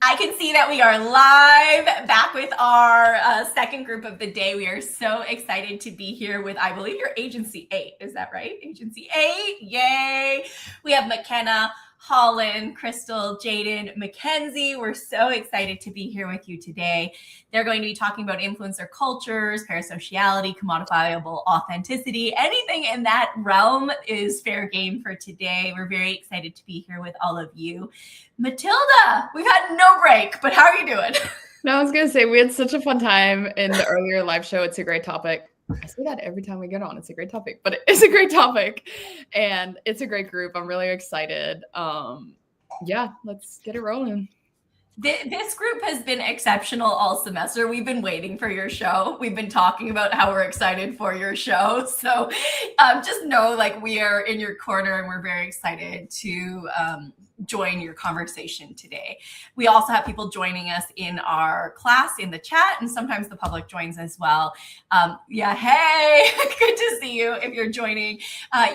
I can see that we are live back with our second group of the day. We are so excited to be here with, I believe you're Agency 8. Is that right? Agency 8. Yay. We have McKenna, Holland, Crystal, Jaden, Mackenzie. We're so excited to be here with you today. They're going to be talking about influencer cultures, parasociality, commodifiable authenticity. Anything in that realm is fair game for today. We're very excited to be here with all of you. Matilda, we've had no break, but how are you doing? No, I was going to say, we had such a fun time in the earlier live show. It's a great topic. I say that every time we get on. It's a great topic, but it's a great topic. And it's a great group. I'm really excited. Yeah, let's get it rolling. This group has been exceptional all semester. We've been waiting for your show. We've been talking about how we're excited for your show. So just know like we are in your corner and we're very excited to join your conversation today. We also have people joining us in our class in the chat, and sometimes the public joins as well. Yeah, hey, good to see you. If you're joining,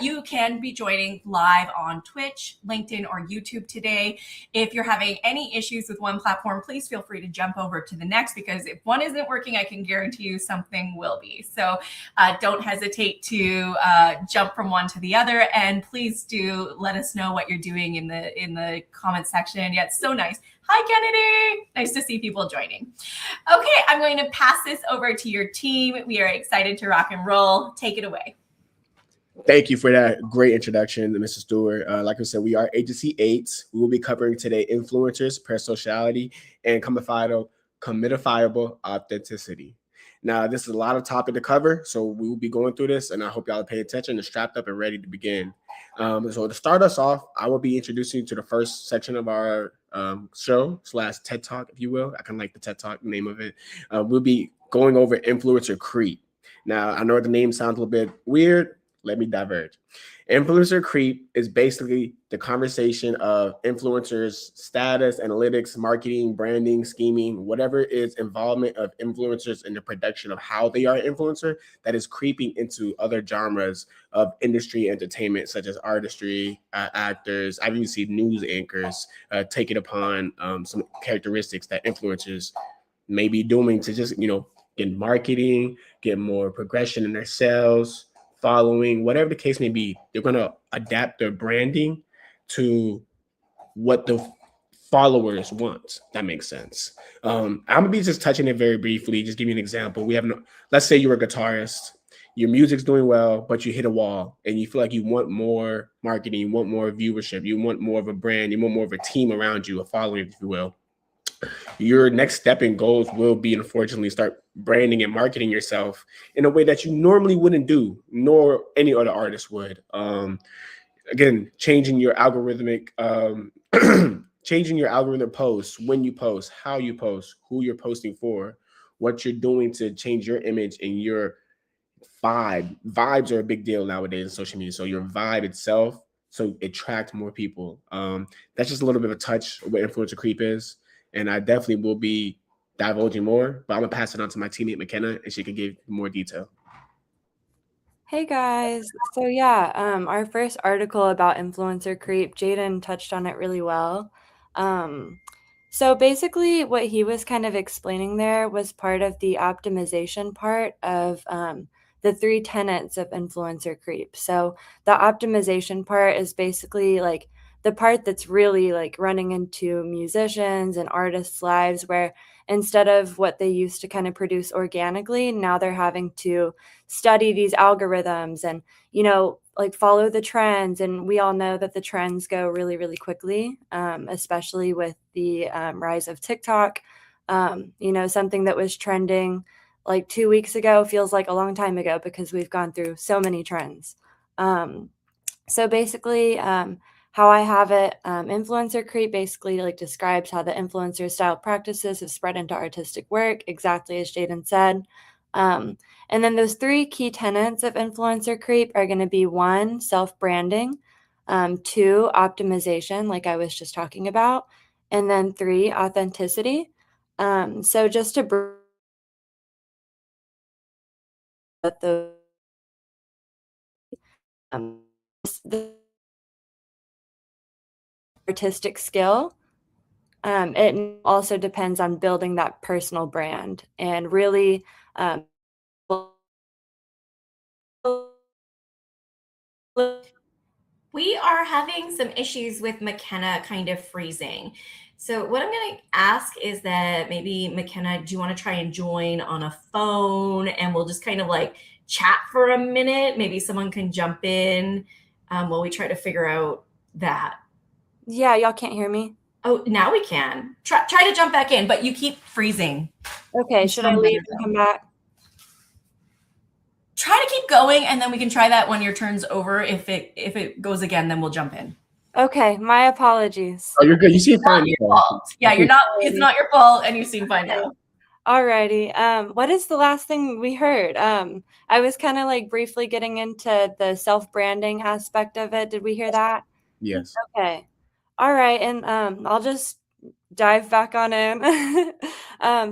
you can be joining live on Twitch, LinkedIn, or YouTube today. If you're having any issues with one platform, please feel free to jump over to the next, because if one isn't working, I can guarantee you something will be. So don't hesitate to jump from one to the other, and please do let us know what you're doing in the comment section. Yeah, it's so nice. Hi, Kennedy. Nice to see people joining. Okay, I'm going to pass this over to your team. We are excited to rock and roll. Take it away. Thank you for that great introduction, Mr. Stewart. Like I said, we are Agency 8. We will be covering today influencers, parasociality, and commodifiable authenticity. Now, this is a lot of topic to cover, so we will be going through this, and I hope y'all pay attention and strapped up and ready to begin. So to start us off, I will be introducing you to the first section of our show / TED Talk, if you will. I kind of like the TED Talk name of it. We'll be going over influencer creep. Now, I know the name sounds a little bit weird. Let me diverge. Influencer creep is basically the conversation of influencers' status, analytics, marketing, branding, scheming, whatever is involvement of influencers in the production of how they are an influencer that is creeping into other genres of industry entertainment, such as artistry, actors. I've even seen news anchors take it upon some characteristics that influencers may be doing to just, get marketing, get more progression in their sales, following, whatever the case may be. They're going to adapt their branding to what the followers want. That makes sense. I'm gonna be just touching it very briefly. Just give you an example. Let's say you're a guitarist, your music's doing well, but you hit a wall and you feel like you want more marketing, you want more viewership, you want more of a brand, you want more of a team around you, a following, if you will. Your next step in goals will be, unfortunately, start branding and marketing yourself in a way that you normally wouldn't do, nor any other artist would. Again, changing your algorithmic, changing your algorithm posts, when you post, how you post, who you're posting for, what you're doing to change your image and your vibe. Vibes are a big deal nowadays in social media. So your vibe itself, so attract more people. That's just a little bit of a touch of what influencer creep is. And I definitely will be divulging more, but I'm gonna pass it on to my teammate McKenna, and she can give more detail. Hey guys. So yeah, our first article about influencer creep, Jaden touched on it really well. So basically what he was kind of explaining there was part of the optimization part of the 3 tenets of influencer creep. So the optimization part is basically like the part that's really like running into musicians and artists' lives, where instead of what they used to kind of produce organically, now they're having to study these algorithms and, like follow the trends. And we all know that the trends go really, really quickly, especially with the rise of TikTok. Something that was trending like 2 weeks ago feels like a long time ago because we've gone through so many trends. So basically, how I have it, influencer creep basically like describes how the influencer style practices have spread into artistic work, exactly as Jaden said. And then those 3 key tenets of influencer creep are going to be 1, self-branding, 2, optimization, like I was just talking about, and then 3, authenticity. So just to the artistic skill It also depends on building that personal brand and really We are having some issues with McKenna kind of freezing. So what I'm going to ask is that maybe McKenna, do you want to try and join on a phone and we'll just kind of like chat for a minute? Maybe someone can jump in while we try to figure out that. Yeah, y'all can't hear me? Oh, now we can. Try to jump back in, but you keep freezing. Okay, should I leave and come back? Try to keep going, and then we can try that when your turn's over. If it goes again, then we'll jump in. Okay, my apologies. Oh, you're good. You seem fine. Yeah, you're not. It's not your fault, and you seem fine now. Alrighty. What is the last thing we heard? I was kind of like briefly getting into the self-branding aspect of it. Did we hear that? Yes. Okay. All right, and I'll just dive back on in.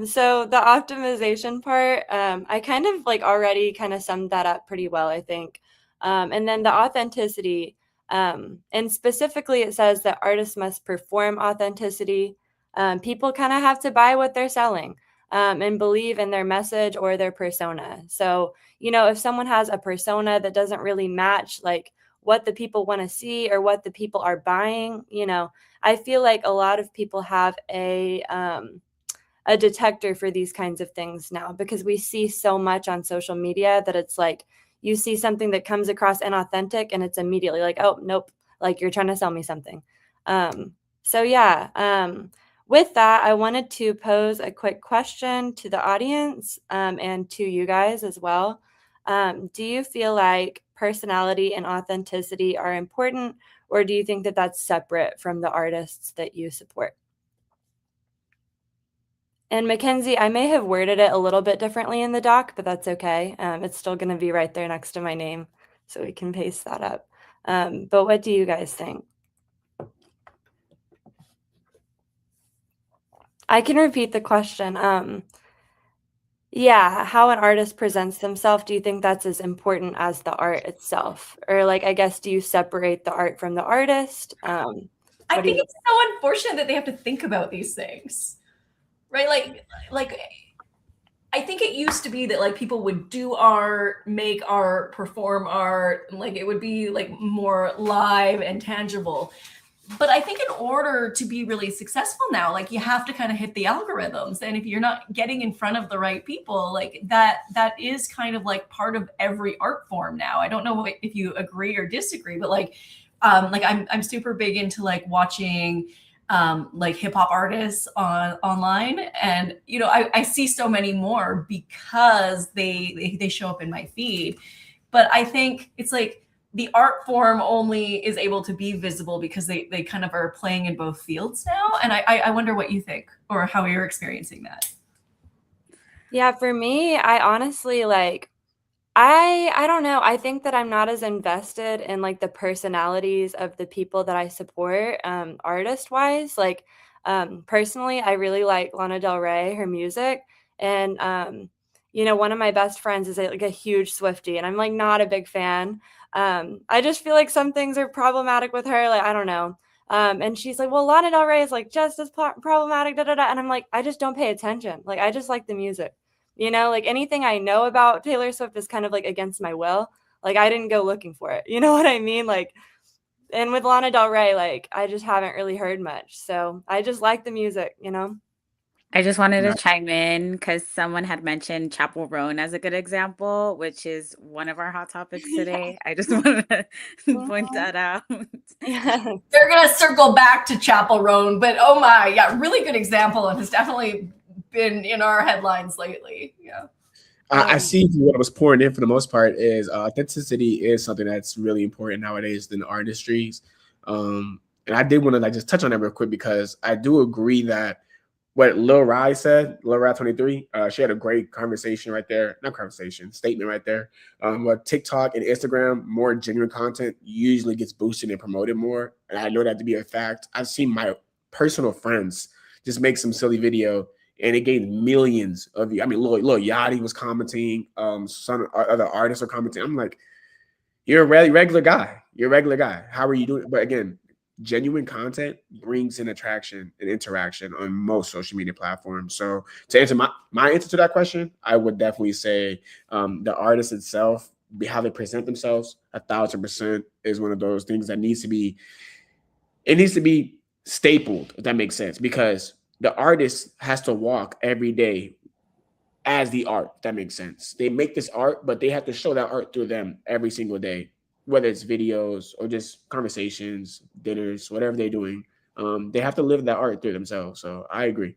So the optimization part, I kind of like already kind of summed that up pretty well, I think. And then the authenticity, and specifically it says that artists must perform authenticity. People kind of have to buy what they're selling, and believe in their message or their persona. So, if someone has a persona that doesn't really match like what the people want to see or what the people are buying, I feel like a lot of people have a detector for these kinds of things now, because we see so much on social media that it's like you see something that comes across inauthentic and it's immediately like, oh, nope, like you're trying to sell me something. So yeah, with that, I wanted to pose a quick question to the audience, and to you guys as well. Do you feel like personality and authenticity are important, or do you think that that's separate from the artists that you support? And Mackenzie, I may have worded it a little bit differently in the doc, but that's okay. It's still going to be right there next to my name, so we can paste that up. But what do you guys think? I can repeat the question. Yeah, how an artist presents themselves, do you think that's as important as the art itself? Or like, I guess, do you separate the art from the artist? I think it's so unfortunate that they have to think about these things, right? Like I think it used to be that like people would do art, make art, perform art, like it would be like more live and tangible. But I think in order to be really successful now, like you have to kind of hit the algorithms. And if you're not getting in front of the right people, like that is kind of like part of every art form now. I don't know if you agree or disagree, but like I'm super big into like watching like hip hop artists online, and I see so many more because they show up in my feed. But I think it's like the art form only is able to be visible because they kind of are playing in both fields now. And I wonder what you think or how you're experiencing that. Yeah, for me, I honestly like, I don't know. I think that I'm not as invested in like the personalities of the people that I support, artist wise. Like, personally, I really like Lana Del Rey, her music. And, one of my best friends is like a huge Swiftie, and I'm like not a big fan. I just feel like some things are problematic with her. Like, I don't know. And she's like, well, Lana Del Rey is like just as problematic, da da da. And I'm like, I just don't pay attention. Like, I just like the music. Like anything I know about Taylor Swift is kind of like against my will. Like I didn't go looking for it. You know what I mean? Like, and with Lana Del Rey, like I just haven't really heard much. So I just like the music, I just wanted to chime in because someone had mentioned Chapel Roan as a good example, which is one of our hot topics today. I just wanted to point that out. Yeah. They're gonna circle back to Chapel Roan, but oh my, yeah, really good example, and has definitely been in our headlines lately. Yeah. I see what I was pouring in for the most part is authenticity is something that's really important nowadays in artistries. And I did want to like just touch on that real quick because I do agree that what Lil Rai said, Lil Rai 23, she had a great conversation right there. Not conversation, statement right there. But TikTok and Instagram, more genuine content usually gets boosted and promoted more. And I know that to be a fact. I've seen my personal friends just make some silly video and it gained millions of views. I mean, Lil Yachty was commenting. Some other artists are commenting. I'm like, you're a really regular guy. You're a regular guy. How are you doing? But again, genuine content brings in attraction and interaction on most social media platforms. So to answer my answer to that question, I would definitely say the artist itself, how they present themselves, 1,000% is one of those things that needs to be stapled, if that makes sense, because the artist has to walk every day as the art, if that makes sense. They make this art, but they have to show that art through them every single day, whether it's videos or just conversations, dinners, whatever they're doing. They have to live that art through themselves. So I agree.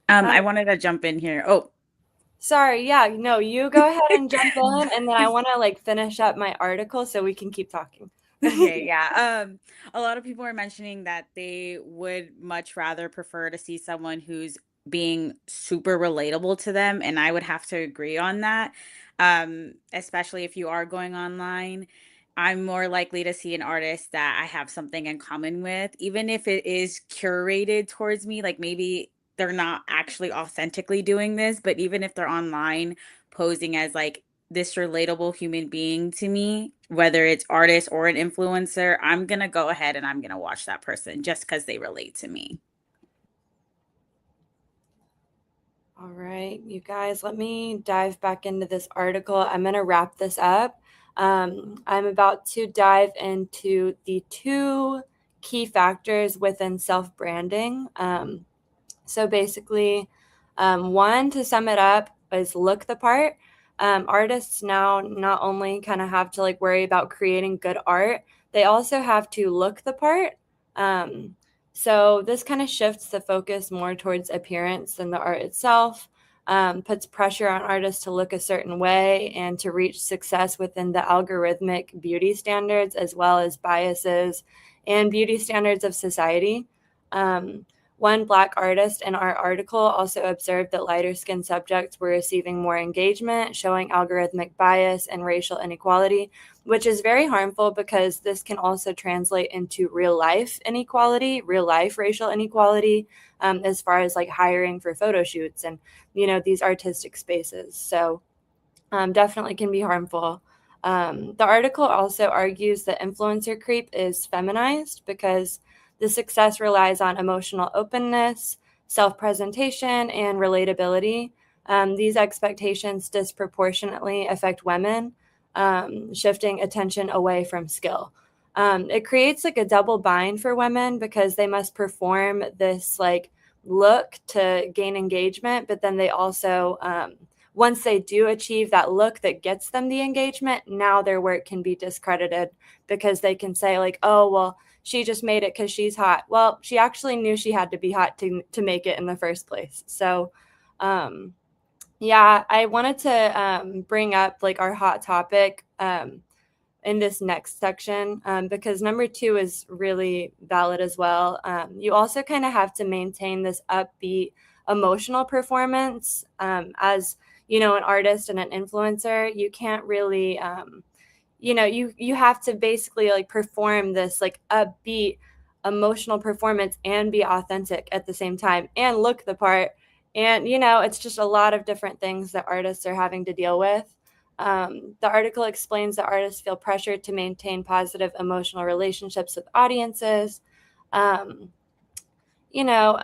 I wanted to jump in here. Oh, sorry. Yeah, no, you go ahead and jump in, and then I want to like finish up my article so we can keep talking. Okay, yeah. A lot of people are mentioning that they would much rather prefer to see someone who's being super relatable to them, and I would have to agree on that. Especially if you are going online, I'm more likely to see an artist that I have something in common with, even if it is curated towards me. Like maybe they're not actually authentically doing this, but even if they're online posing as like this relatable human being to me, whether it's artist or an influencer, I'm going to go ahead and I'm going to watch that person just because they relate to me. All right, you guys, let me dive back into this article. I'm going to wrap this up. I'm about to dive into the 2 key factors within self-branding. So basically, 1, to sum it up, is look the part. Artists now not only kind of have to like worry about creating good art, they also have to look the part. So this kind of shifts the focus more towards appearance than the art itself, puts pressure on artists to look a certain way and to reach success within the algorithmic beauty standards, as well as biases and beauty standards of society. One Black artist in our article also observed that lighter-skinned subjects were receiving more engagement, showing algorithmic bias and racial inequality, which is very harmful because this can also translate into real-life inequality, real-life racial inequality, as far as like hiring for photo shoots and, you know, these artistic spaces. So definitely can be harmful. The article also argues that influencer creep is feminized because the success relies on emotional openness, self-presentation, and relatability. These expectations disproportionately affect women, shifting attention away from skill. It creates like a double bind for women because they must perform this like look to gain engagement, but then they also, once they do achieve that look that gets them the engagement, now their work can be discredited because they can say like, oh, well, she just made it because she's hot. Well, she actually knew she had to be hot to make it in the first place. So, yeah, I wanted to bring up like our hot topic in this next section because number 2 is really valid as well. You also kind of have to maintain this upbeat emotional performance as, you know, an artist and an influencer. You can't really you know, you have to basically like perform this like upbeat emotional performance and be authentic at the same time and look the part. And, you know, it's just a lot of different things that artists are having to deal with. The article explains that artists feel pressured to maintain positive emotional relationships with audiences. You know,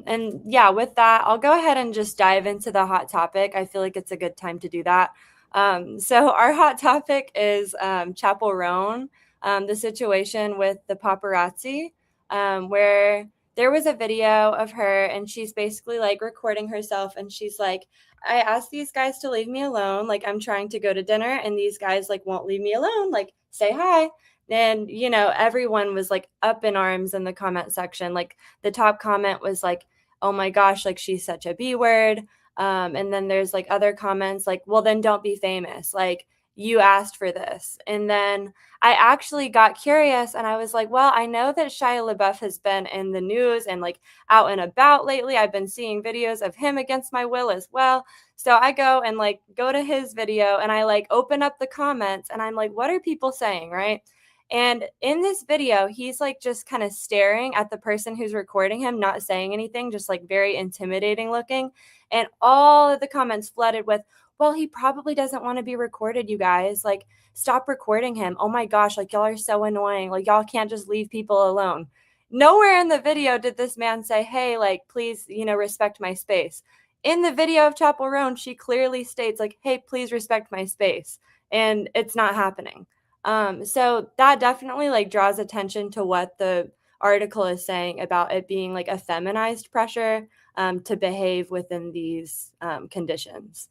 and yeah, with that, I'll go ahead and just dive into the hot topic. I feel like it's a good time to do that. So our hot topic is Chapel Roan, the situation with the paparazzi, where there was a video of her and she's basically like recording herself and she's like, I asked these guys to leave me alone. Like I'm trying to go to dinner and these guys like won't leave me alone. Like say hi. And, you know, everyone was like up in arms in the comment section. Like the top comment was like, oh my gosh, like she's such a B word. And then there's like other comments like, well, then don't be famous. Like you asked for this. And then I actually got curious and I was like, well, I know that Shia LaBeouf has been in the news and like out and about lately. I've been seeing videos of him against my will as well. So I go and like go to his video and I like open up the comments and I'm like, what are people saying? Right. And in this video, he's like just kind of staring at the person who's recording him, not saying anything, just like very intimidating looking. And all of the comments flooded with, well, he probably doesn't want to be recorded, you guys. Like, stop recording him. Oh my gosh, like, y'all are so annoying. Like, y'all can't just leave people alone. Nowhere in the video did this man say, hey, like, please, respect my space. In the video of Chapel Roan, she clearly states, like, hey, please respect my space. And it's not happening. So that definitely like draws attention to what the article is saying about it being like a feminized pressure to behave within these conditions.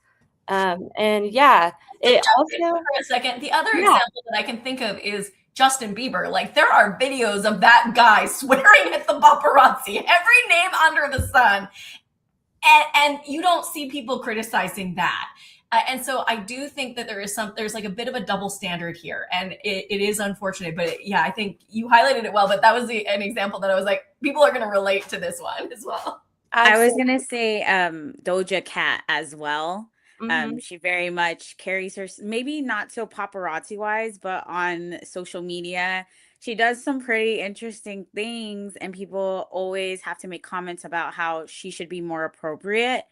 And yeah, it Jump in also, for a second. The other yeah, example that I can think of is Justin Bieber. Like, there are videos of that guy swearing at the paparazzi, every name under the sun, and you don't see people criticizing that. And so I do think that there's like a bit of a double standard here, and it is unfortunate. But yeah, I think you highlighted it well. But that was an example that I was like, people are going to relate to this one as well. I was absolutely. gonna say Doja Cat as well. Mhm. She very much carries her, maybe not so paparazzi wise, but on social media, she does some pretty interesting things, and people always have to make comments about how she should be more appropriate.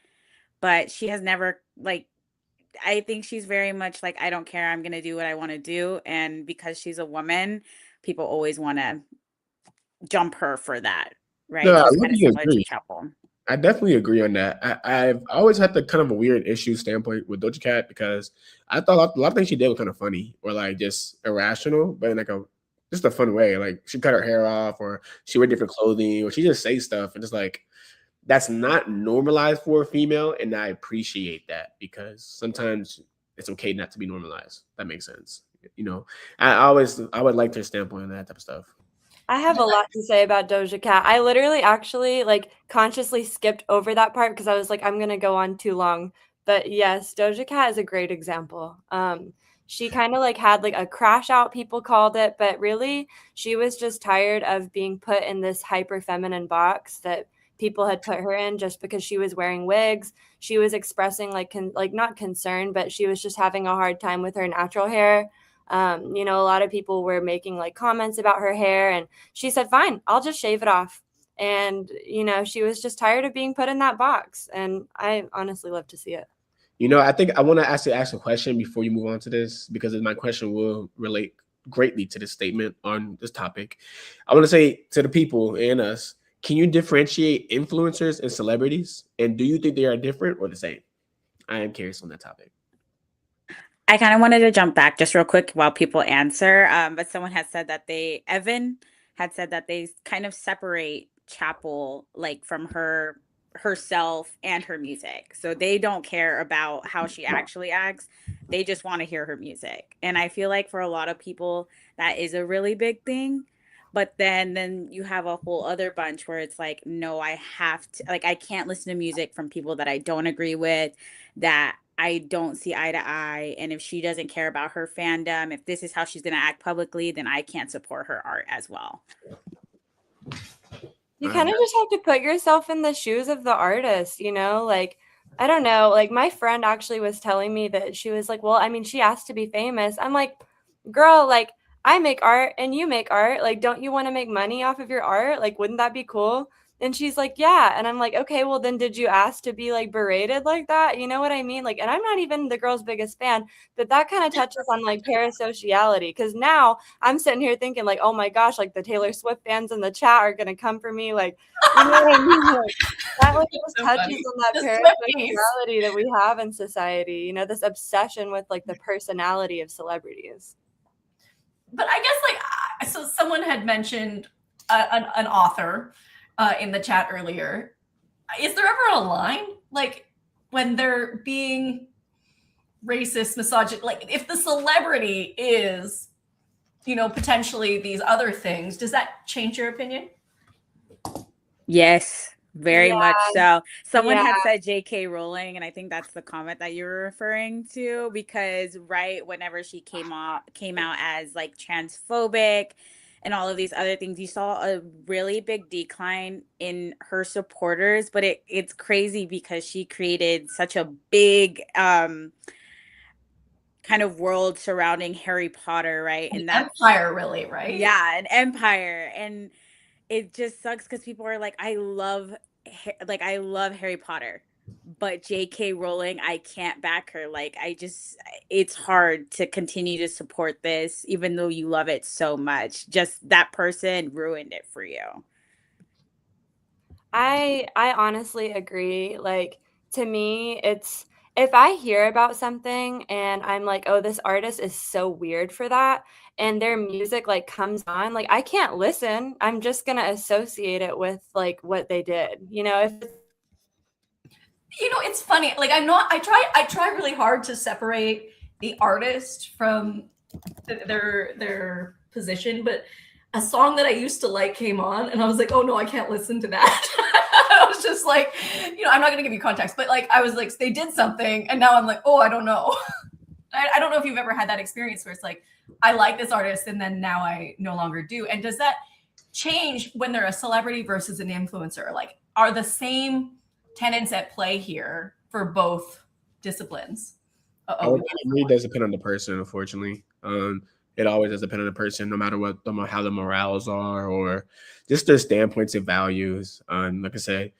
But she has never like, I think she's very much like, I don't care, I'm gonna do what I want to do, and because she's a woman, people always want to jump her for that, No, right? I She's kind of really similar to agree. Chapel. I definitely agree on that. I've always had the kind of a weird issue standpoint with Doja Cat because I thought a lot of things she did were kind of funny or like just irrational, but in like a just a fun way. Like she cut her hair off, or she wear different clothing, or she just say stuff, and it's like that's not normalized for a female, and I appreciate that because sometimes it's okay not to be normalized. That makes sense. You know, I would like her standpoint on that type of stuff. I have a lot to say about Doja Cat. I literally actually like consciously skipped over that part because I was like, I'm gonna go on too long. But yes, Doja Cat is a great example. She kind of like had like a crash out, people called it, but really she was just tired of being put in this hyper feminine box that people had put her in just because she was wearing wigs. She was expressing like like not concern, but she was just having a hard time with her natural hair. A lot of people were making like comments about her hair, and she said, fine, I'll just shave it off. And, she was just tired of being put in that box. And I honestly love to see it. You know, I think I want to ask a question before you move on to this because my question will relate greatly to this statement on this topic. I want to say to the people and us, can you differentiate influencers and celebrities? And do you think they are different or the same? I am curious on that topic. I kind of wanted to jump back just real quick while people answer. But someone had said that Evan had said that they kind of separate Chapel like from herself and her music. So they don't care about how she actually acts. They just want to hear her music. And I feel like for a lot of people that is a really big thing. But then you have a whole other bunch where it's like, no, I have to, like, I can't listen to music from people that I don't agree with, that I don't see eye to eye. And if she doesn't care about her fandom, if this is how she's going to act publicly, then I can't support her art as well. You kind of just have to put yourself in the shoes of the artist, like, I don't know. Like, my friend actually was telling me that she was like, well, I mean, she asked to be famous. I'm like, girl, like, I make art and you make art. Like, don't you want to make money off of your art? Like, wouldn't that be cool? And she's like, yeah. And I'm like, okay, well, then did you ask to be like berated like that? You know what I mean? Like, and I'm not even the girl's biggest fan, but that kind of touches on like parasociality. Cause now I'm sitting here thinking, like, oh my gosh, like the Taylor Swift fans in the chat are going to come for me. Like, you know what I mean? Like, that like just So touches funny. on that The Swifties. parasociality that we have in society, this obsession with like the personality of celebrities. But I guess like so someone had mentioned an author in the chat earlier. Is there ever a line like when they're being racist, misogynist? Like if the celebrity is, potentially these other things, does that change your opinion? Yes, very Yeah, much so. Someone yeah. had said J.K. Rowling, and I think that's the comment that you were referring to, because right whenever she came out as like transphobic and all of these other things, you saw a really big decline in her supporters. But it's crazy because she created such a big kind of world surrounding Harry Potter, right? An And that's empire, really, right? yeah, an empire. And it just sucks because people are like, I love Harry Potter, but JK Rowling, I can't back her. Like, it's hard to continue to support this, even though you love it so much. Just that person ruined it for you. I honestly agree. Like, to me, it's if I hear about something and I'm like, "Oh, this artist is so weird for that," and their music like comes on, like I can't listen. I'm just going to associate it with like what they did. If It's funny. Like I try really hard to separate the artist from their position, but a song that I used to like came on and I was like, oh no, I can't listen to that. I was just like, I'm not gonna give you context, but like I was like, they did something and now I'm like, oh, I don't know. I don't know if you've ever had that experience where it's like, I like this artist and then now I no longer do. And does that change when they're a celebrity versus an influencer? Like, are the same tenets at play here for both disciplines? It really does depend on the person, unfortunately. It always does depend on the person, no matter how the morals are or just their standpoints and values. Like I said,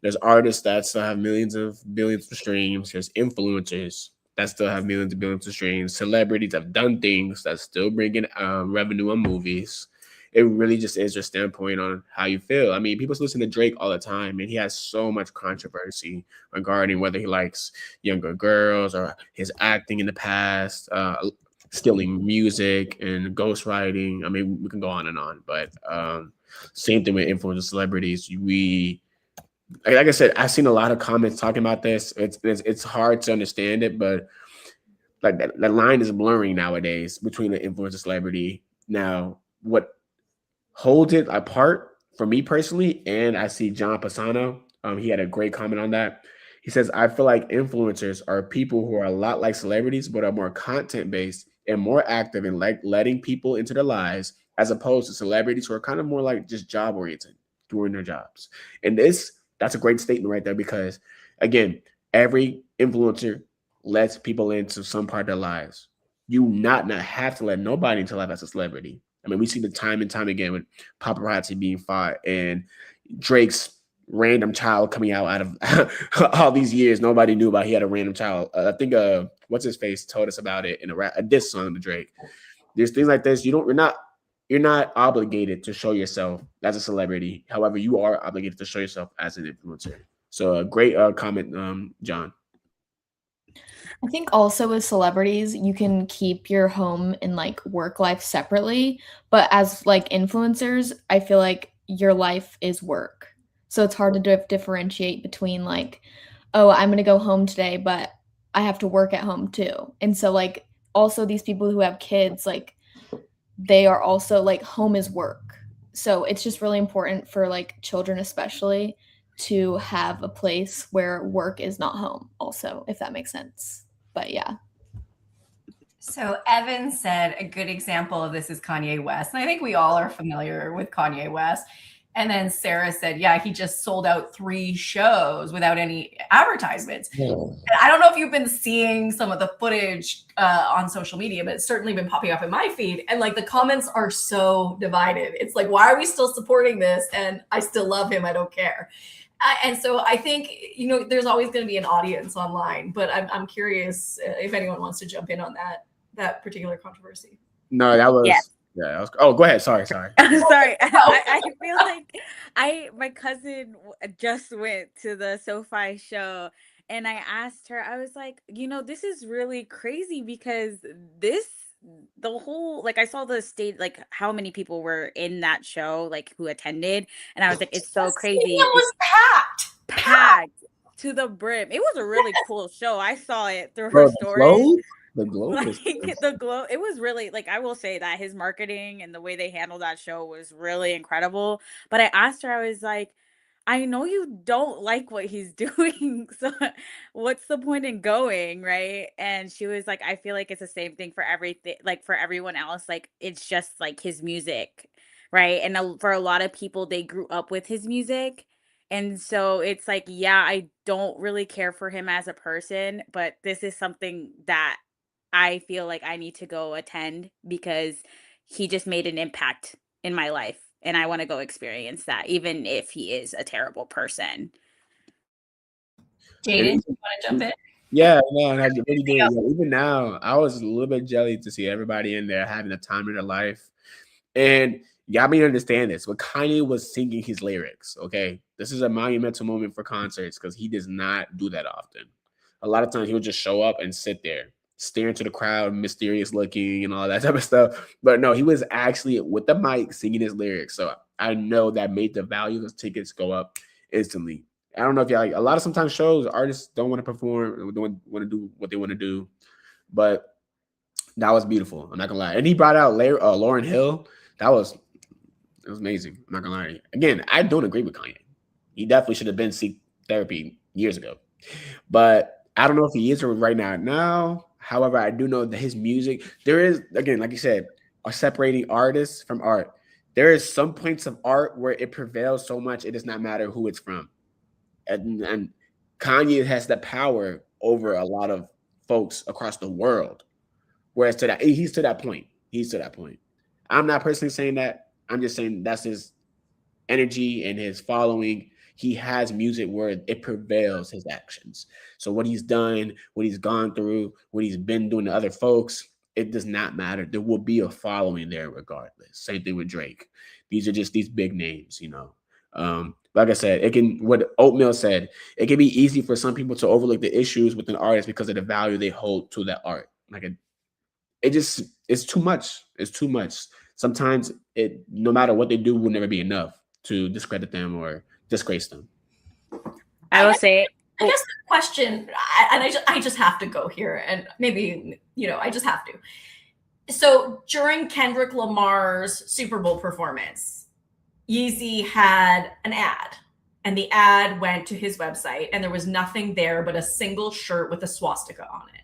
there's artists that still have millions of billions of streams. There's influencers that still have millions of billions of streams. Celebrities have done things that still bring in revenue on movies. It really just is your standpoint on how you feel. I mean, people listen to Drake all the time, and he has so much controversy regarding whether he likes younger girls or his acting in the past, stealing music and ghostwriting. I mean, we can go on and on, but same thing with influential celebrities. Like I said, I've seen a lot of comments talking about this. It's hard to understand it, but like that line is blurring nowadays between the influencer celebrity. Now, what holds it apart for me personally, and I see John Pisano, he had a great comment on that. He says, I feel like influencers are people who are a lot like celebrities, but are more content based and more active in like letting people into their lives, as opposed to celebrities who are kind of more like just job oriented doing their jobs. And that's a great statement right there, because again, every influencer lets people into some part of their lives. You not have to let nobody into life as a celebrity. I mean, we see the time and time again with paparazzi being fought and Drake's random child coming out of all these years. Nobody knew about he had a random child. I think what's his face told us about it in a diss song to Drake. There's things like this. You're not obligated to show yourself as a celebrity. However, you are obligated to show yourself as an influencer. So a great comment, John. I think also with celebrities, you can keep your home and like work life separately. But as like influencers, I feel like your life is work. So it's hard to differentiate between like, oh, I'm going to go home today, but I have to work at home too. And so like also these people who have kids, like they are also like home is work. So it's just really important for like children especially to have a place where work is not home also, if that makes sense. But yeah. So Evan said a good example of this is Kanye West. And I think we all are familiar with Kanye West. And then Sarah said, yeah, he just sold out 3 shows without any advertisements. And I don't know if you've been seeing some of the footage on social media, but it's certainly been popping up in my feed. And like the comments are so divided. It's like, why are we still supporting this? And I still love him. I don't care. And so I think, there's always going to be an audience online, but I'm curious if anyone wants to jump in on that particular controversy. No, that was, yeah. Oh, go ahead. Sorry. Sorry. I feel like my cousin just went to the SoFi show and I asked her, I was like, this is really crazy because the whole, like I saw the stage, like how many people were in that show, like who attended. And I was like, it's so crazy. It was packed to the brim. It was a really cool show. I saw it through her story. The globe, like, the glow. It was really, like, I will say that his marketing and the way they handled that show was really incredible. But I asked her, I was like, I know you don't like what he's doing, so what's the point in going, right? And she was like, I feel like it's the same thing for everything, like for everyone else. Like it's just like his music, right? And for a lot of people, they grew up with his music. And so it's like, yeah, I don't really care for him as a person, but this is something that I feel like I need to go attend because he just made an impact in my life. And I want to go experience that, even if he is a terrible person. Jaden, you want to jump in? Yeah, no, and I really do. Yeah, even now, I was a little bit jelly to see everybody in there having the time of their life. And y'all may understand this, but Kanye was singing his lyrics. Okay, this is a monumental moment for concerts because he does not do that often. A lot of times he'll just show up and sit there, stare into the crowd, mysterious looking, and all that type of stuff. But no, he was actually with the mic singing his lyrics. So I know that made the value of those tickets go up instantly. I don't know if y'all like a lot of sometimes shows artists don't want to perform, don't want to do what they want to do, but that was beautiful. I'm not gonna lie. And he brought out Lauren Hill. That was it was amazing. I'm not gonna lie to you. Again, I don't agree with Kanye. He definitely should have been seek therapy years ago. But I don't know if he is right now. However, I do know that his music, there is, again, like you said, are separating artists from art. There is some points of art where it prevails so much it does not matter who it's from. And Kanye has that power over a lot of folks across the world. Whereas he's to that point. He's to that point. I'm not personally saying that. I'm just saying that's his energy and his following. He has music where it prevails his actions. So what he's done, what he's gone through, what he's been doing to other folks, it does not matter. There will be a following there regardless. Same thing with Drake. These are just these big names, you know. Like I said, what Oatmeal said, it can be easy for some people to overlook the issues with an artist because of the value they hold to that art. It's too much. It's too much. Sometimes no matter what they do, will never be enough to discredit them or disgrace them. I will say, I guess the question, and I just have to go here, and maybe, I just have to. So during Kendrick Lamar's Super Bowl performance, Yeezy had an ad, and the ad went to his website, and there was nothing there but a single shirt with a swastika on it.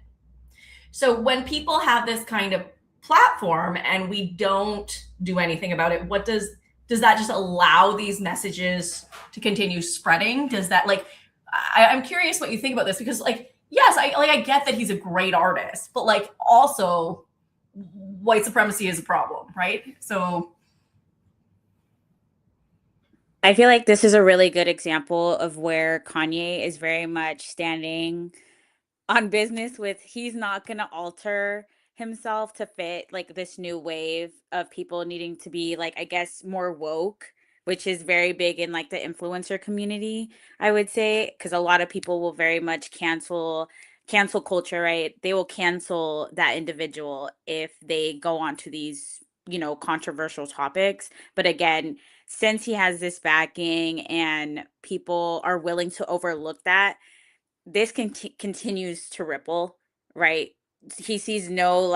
So when people have this kind of platform and we don't do anything about it, what does that just allow these messages to continue spreading? Does that I'm curious what you think about this, because yes, I get that he's a great artist, but also white supremacy is a problem, right? So I feel like this is a really good example of where Kanye is very much standing on business with, he's not going to alter himself to fit this new wave of people needing to be I guess more woke, which is very big in the influencer community, I would say, because a lot of people will very much cancel culture, right? They will cancel that individual if they go on to these controversial topics. But again, since he has this backing and people are willing to overlook that, this continues to ripple, right? He sees no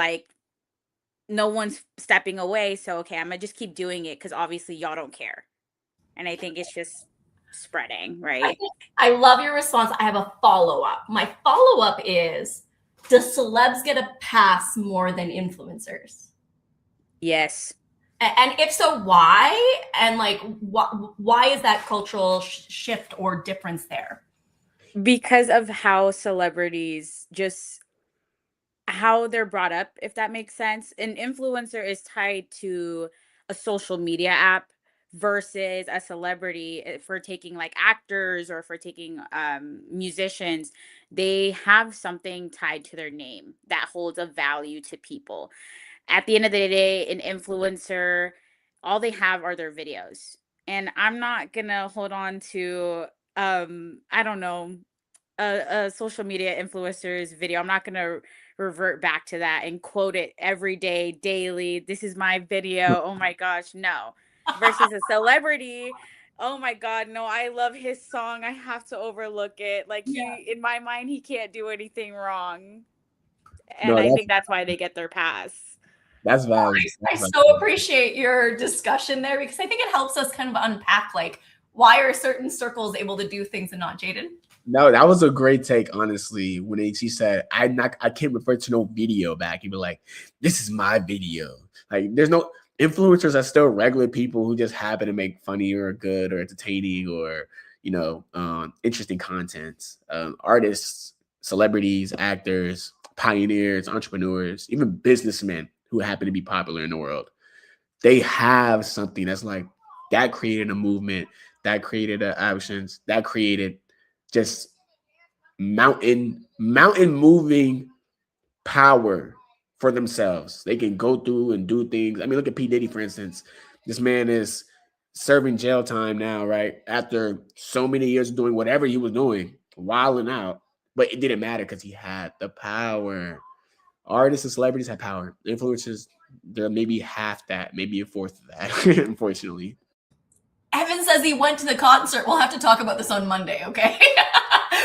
one's stepping away, so okay, I'm gonna just keep doing it because obviously y'all don't care. And I think it's just spreading, right? I love your response. I have a follow-up. My follow-up is, does celebs get a pass more than influencers? Yes. And if so, why? And why is that cultural shift or difference there? Because of how celebrities how they're brought up, if that makes sense. An influencer is tied to a social media app versus a celebrity. If we're taking actors or if we're taking musicians, they have something tied to their name that holds a value to people. At the end of the day, an influencer, all they have are their videos. And I'm not gonna hold on to I don't know, a social media influencer's video. I'm not gonna revert back to that and quote it every day, daily. This is my video. Oh my gosh, no. Versus a celebrity. Oh my God, no, I love his song. I have to overlook it. In my mind, he can't do anything wrong. And I think that's why they get their pass. That's valid. I so appreciate your discussion there, because I think it helps us kind of unpack why are certain circles able to do things and not. Jaden? No, that was a great take, honestly. When she said, I can't refer to no video back. You'd be like, this is my video. There's no influencers are still regular people who just happen to make funny or good or entertaining or, interesting content. Artists, celebrities, actors, pioneers, entrepreneurs, even businessmen who happen to be popular in the world. They have something that's that created a movement, that created actions, that created just mountain moving power for themselves. They can go through and do things. I mean, look at P. Diddy, for instance. This man is serving jail time now, right? After so many years of doing whatever he was doing, wilding out. But it didn't matter because he had the power. Artists and celebrities have power. Influencers, they're maybe half that, maybe a fourth of that, unfortunately. Evan says he went to the concert. We'll have to talk about this on Monday, okay?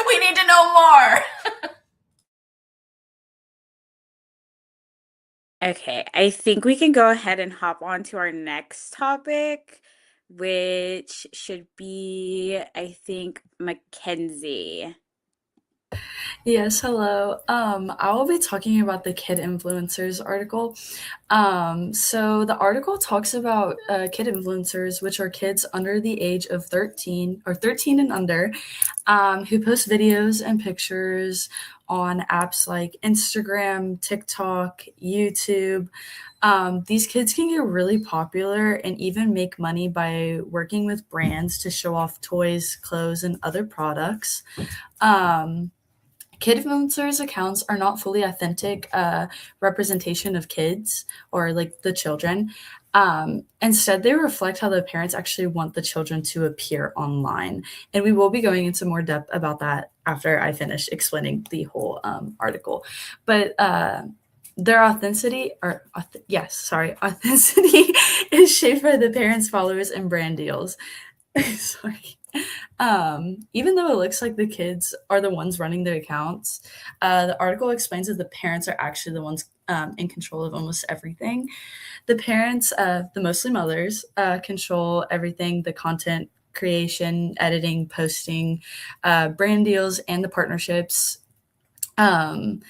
We need to know more. Okay, I think we can go ahead and hop on to our next topic, which should be, I think, Mackenzie. Yes, hello. I will be talking about the kid influencers article. So the article talks about kid influencers, which are kids under the age of 13 or 13 and under, who post videos and pictures on apps like Instagram, TikTok, YouTube. These kids can get really popular and even make money by working with brands to show off toys, clothes, and other products. Kid influencers accounts are not fully authentic representation of kids or like the children. Instead, they reflect how the parents actually want the children to appear online. And we will be going into more depth about that after I finish explaining the whole article. But their authenticity authenticity is shaped by the parents, followers, and brand deals. Sorry. Even though it looks like the kids are the ones running their accounts, the article explains that the parents are actually the ones in control of almost everything. The parents, the mostly mothers, control everything: the content creation, editing, posting, brand deals, and the partnerships, and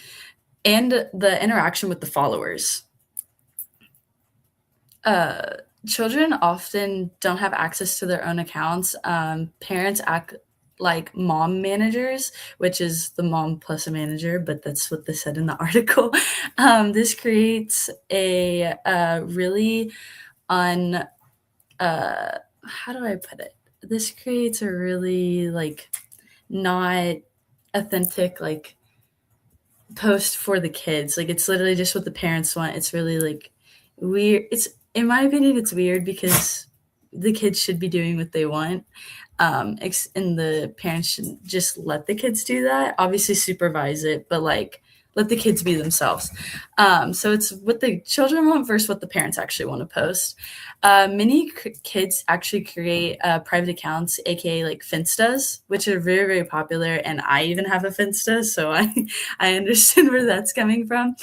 the interaction with the followers. Children often don't have access to their own accounts. Parents act like mom managers, which is the mom plus a manager, but that's what they said in the article. This creates a really how do I put it? This creates a really not authentic post for the kids. It's literally just what the parents want. It's really weird. In my opinion, it's weird because the kids should be doing what they want. And the parents should just let the kids do that. Obviously supervise it, but let the kids be themselves. So it's what the children want versus what the parents actually want to post. Many kids actually create private accounts, aka Finstas, which are very, very popular. And I even have a Finsta, so I understand where that's coming from.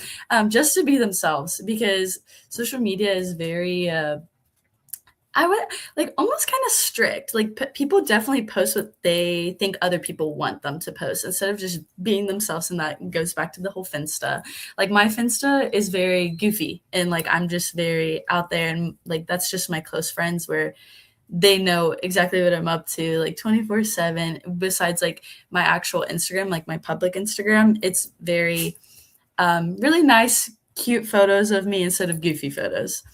Just to be themselves, because social media is very I would almost kind of strict. People definitely post what they think other people want them to post instead of just being themselves. And that goes back to the whole Finsta. My Finsta is very goofy and I'm just very out there, and that's just my close friends where they know exactly what I'm up to 24/7. Besides my actual Instagram, my public Instagram, it's very really nice, cute photos of me instead of goofy photos.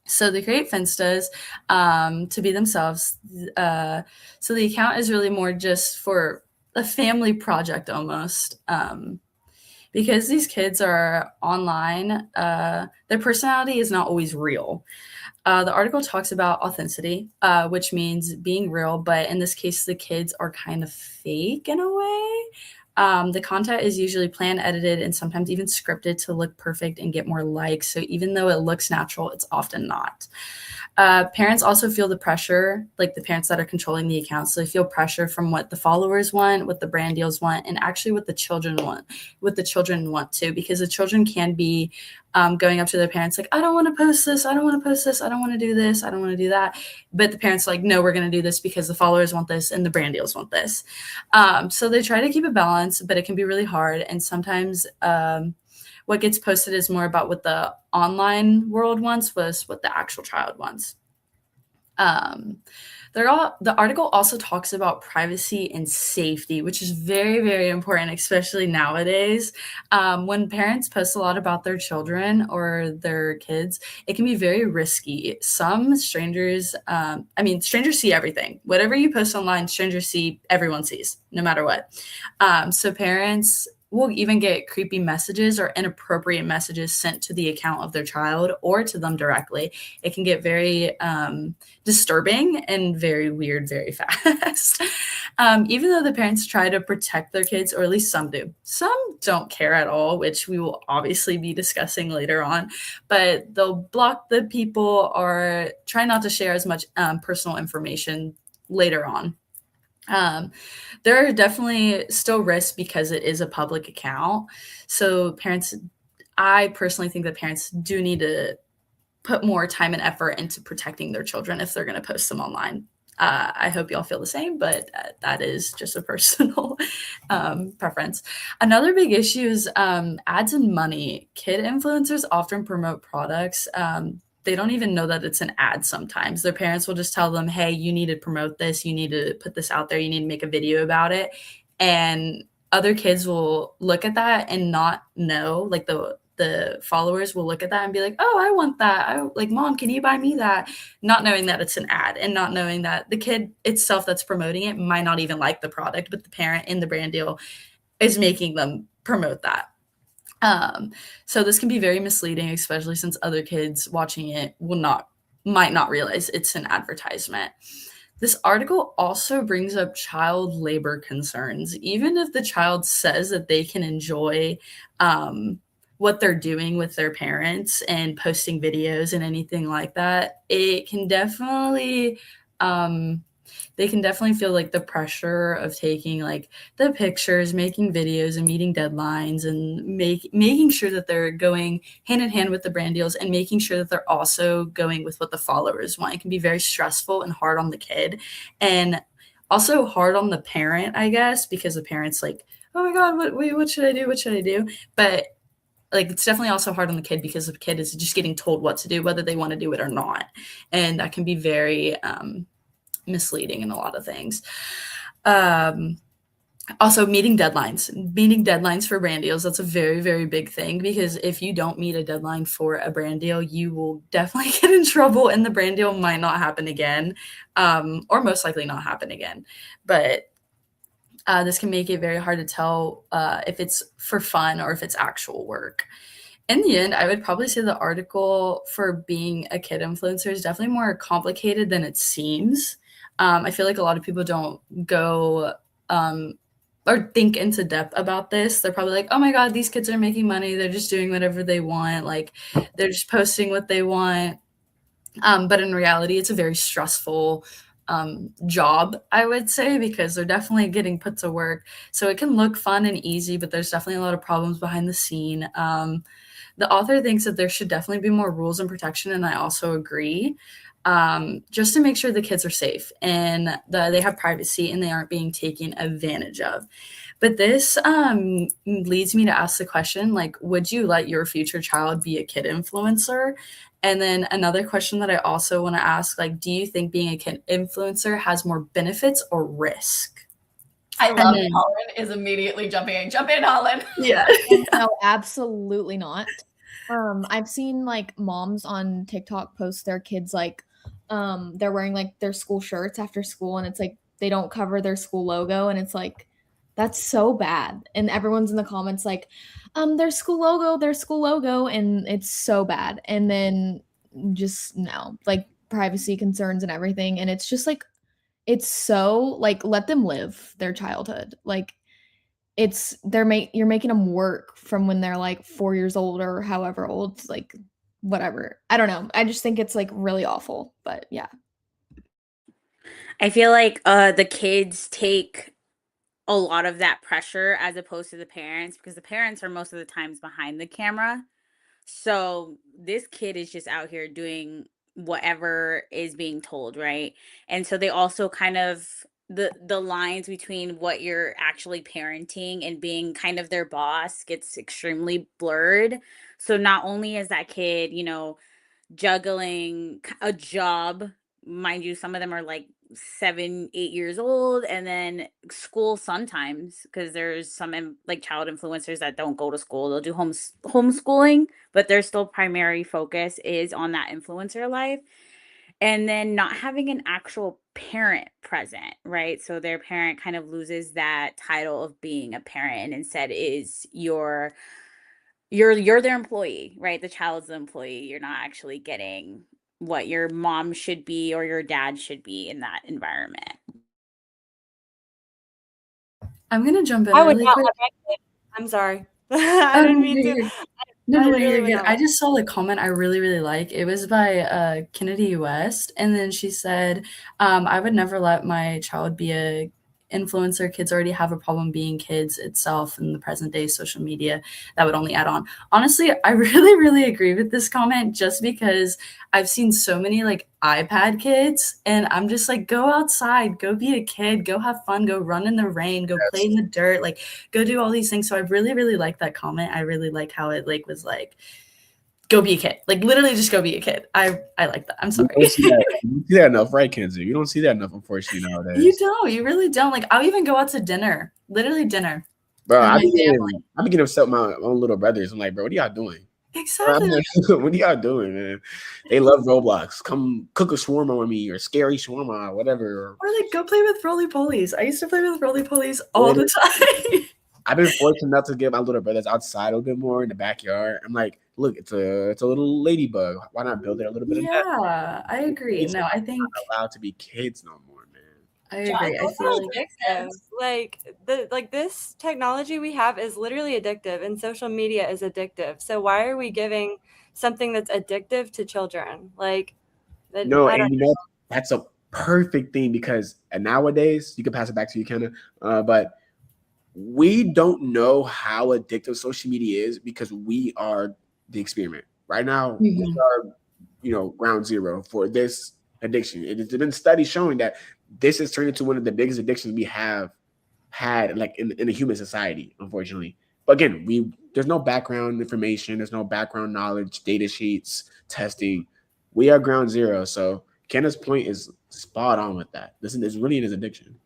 So they create Finstas to be themselves. So the account is really more just for a family project almost. Because these kids are online, their personality is not always real. The article talks about authenticity, which means being real, but in this case, the kids are kind of fake in a way. The content is usually planned, edited, and sometimes even scripted to look perfect and get more likes. So even though it looks natural, it's often not. Parents also feel the pressure, the parents that are controlling the accounts. So they feel pressure from what the followers want, what the brand deals want, and actually what the children want too, because the children can be going up to their parents I don't want to post this, I don't want to post this, I don't want to do this, I don't want to do that. But the parents no, we're going to do this because the followers want this and the brand deals want this. So they try to keep a balance, but it can be really hard. And sometimes what gets posted is more about what the online world wants versus what the actual child wants. The article also talks about privacy and safety, which is very, very important, especially nowadays. When parents post a lot about their children or their kids, it can be very risky. Some strangers, strangers see everything. Whatever you post online, strangers see, everyone sees, no matter what. So parents will even get creepy messages or inappropriate messages sent to the account of their child or to them directly. It can get very disturbing and very weird very fast. Even though the parents try to protect their kids, or at least some do. Some don't care at all, which we will obviously be discussing later on, but they'll block the people or try not to share as much personal information later on. There are definitely still risks because it is a public account. So I personally think that parents do need to put more time and effort into protecting their children if they're going to post them online. I hope y'all feel the same, but that is just a personal preference. Another big issue is ads and money. Kid influencers often promote products. They don't even know that it's an ad sometimes. Their parents will just tell them, hey, you need to promote this. You need to put this out there. You need to make a video about it. And other kids will look at that and not know, like the followers will look at that and be like, oh, I want that. Mom, can you buy me that? Not knowing that it's an ad and not knowing that the kid itself that's promoting it might not even like the product, but the parent in the brand deal is making them promote that. So this can be very misleading, especially since other kids watching it might not realize it's an advertisement. This article also brings up child labor concerns. Even if the child says that they can enjoy what they're doing with their parents and posting videos and anything like that, it can definitely they can definitely feel like the pressure of taking like the pictures, making videos and meeting deadlines and making sure that they're going hand in hand with the brand deals and making sure that they're also going with what the followers want. It can be very stressful and hard on the kid and also hard on the parent, I guess, because the parent's like, oh my God, what should I do? What should I do? But like, it's definitely also hard on the kid because the kid is just getting told what to do, whether they want to do it or not. And that can be very misleading in a lot of things. Also, meeting deadlines for brand deals. That's a very, very big thing because if you don't meet a deadline for a brand deal, you will definitely get in trouble and the brand deal might not happen again, or most likely not happen again. But this can make it very hard to tell if it's for fun or if it's actual work. In the end, I would probably say the article for being a kid influencer is definitely more complicated than it seems. I feel like a lot of people don't go or think into depth about this. They're probably like, oh my God, these kids are making money. They're just doing whatever they want. Like they're just posting what they want. But in reality, it's a very stressful job, I would say, because they're definitely getting put to work. So it can look fun and easy, but there's definitely a lot of problems behind the scene. The author thinks that there should definitely be more rules and protection, and I also agree. Just to make sure the kids are safe and they have privacy and they aren't being taken advantage of. But this leads me to ask the question, like, would you let your future child be a kid influencer? And then another question that I also want to ask, like, do you think being a kid influencer has more benefits or risk? I love Holland is immediately jumping in. Jump in, Holland. Yeah. No, absolutely not. I've seen like moms on TikTok post their kids like they're wearing like their school shirts after school and it's like they don't cover their school logo and it's like that's so bad. And everyone's in the comments like their school logo and it's so bad. And then just no, like privacy concerns and everything and it's just like it's so like let them live their childhood. Like you're making them work from when they're like 4 years old or however old, like whatever. I don't know. I just think it's like really awful, but yeah. I feel like the kids take a lot of that pressure as opposed to the parents because the parents are most of the times behind the camera. So this kid is just out here doing whatever is being told, right? And so they also kind of the lines between what you're actually parenting and being kind of their boss gets extremely blurred. So not only is that kid, juggling a job, mind you, some of them are like 7, 8 years old, and then school sometimes, because there's some like child influencers that don't go to school. They'll do homeschooling, but their still primary focus is on that influencer life. And then not having an actual parent present, right? So their parent kind of loses that title of being a parent, and instead is you're their employee, right? The child's the employee. You're not actually getting what your mom should be or your dad should be in that environment. I'm gonna jump in I would really not quick. let my kid. I'm sorry. I didn't mean to. No, I no, no, literally you're would good. not I let just saw the comment I really, really like. It was by Kennedy West, and then she said, "I would never let my child be a influencer. Kids already have a problem being kids itself in the present day social media. That would only add on." Honestly, I really, really agree with this comment, just because I've seen so many like iPad kids, and I'm just like, go outside, go be a kid, go have fun, go run in the rain, go play in the dirt, like go do all these things. So I really, really like that comment. I really like how it like was like, go be a kid, like literally just go be a kid. I like that. I'm sorry. You don't see that, you don't see that enough, right, Kenzie? You don't see that enough, unfortunately, nowadays. You really don't. Like, I'll even go out to dinner, literally dinner. Bro, with I my be family. getting upset with my own little brothers. I'm like, bro, what are y'all doing? Bro, Exactly. I'm like, what are y'all doing, man? They love Roblox. Come cook a shawarma with me, or scary shawarma, or whatever. Or like go play with roly polies. I used to play with roly polies all the time. I've been fortunate enough to get my little brothers outside a little bit more in the backyard. I'm like, look, it's a little ladybug. Why not build it a little bit of nest? Yeah, I agree. Kids No, are I not think allowed to be kids no more, man. I agree. I Also feel like addictive. Like this technology we have is literally addictive, and social media is addictive. So why are we giving something that's addictive to children? Like, No, I don't and you know that's a perfect thing because nowadays you can pass it back to you, Kenna. But we don't know how addictive social media is because we are the experiment. Right now, we Mhm. are, ground zero for this addiction. It has been studies showing that this has turned into one of the biggest addictions we have had, like in a human society, unfortunately. But again, there's no background information, there's no background knowledge, data sheets, testing. We are ground zero. So Kenna's point is spot on with that. This really is addiction.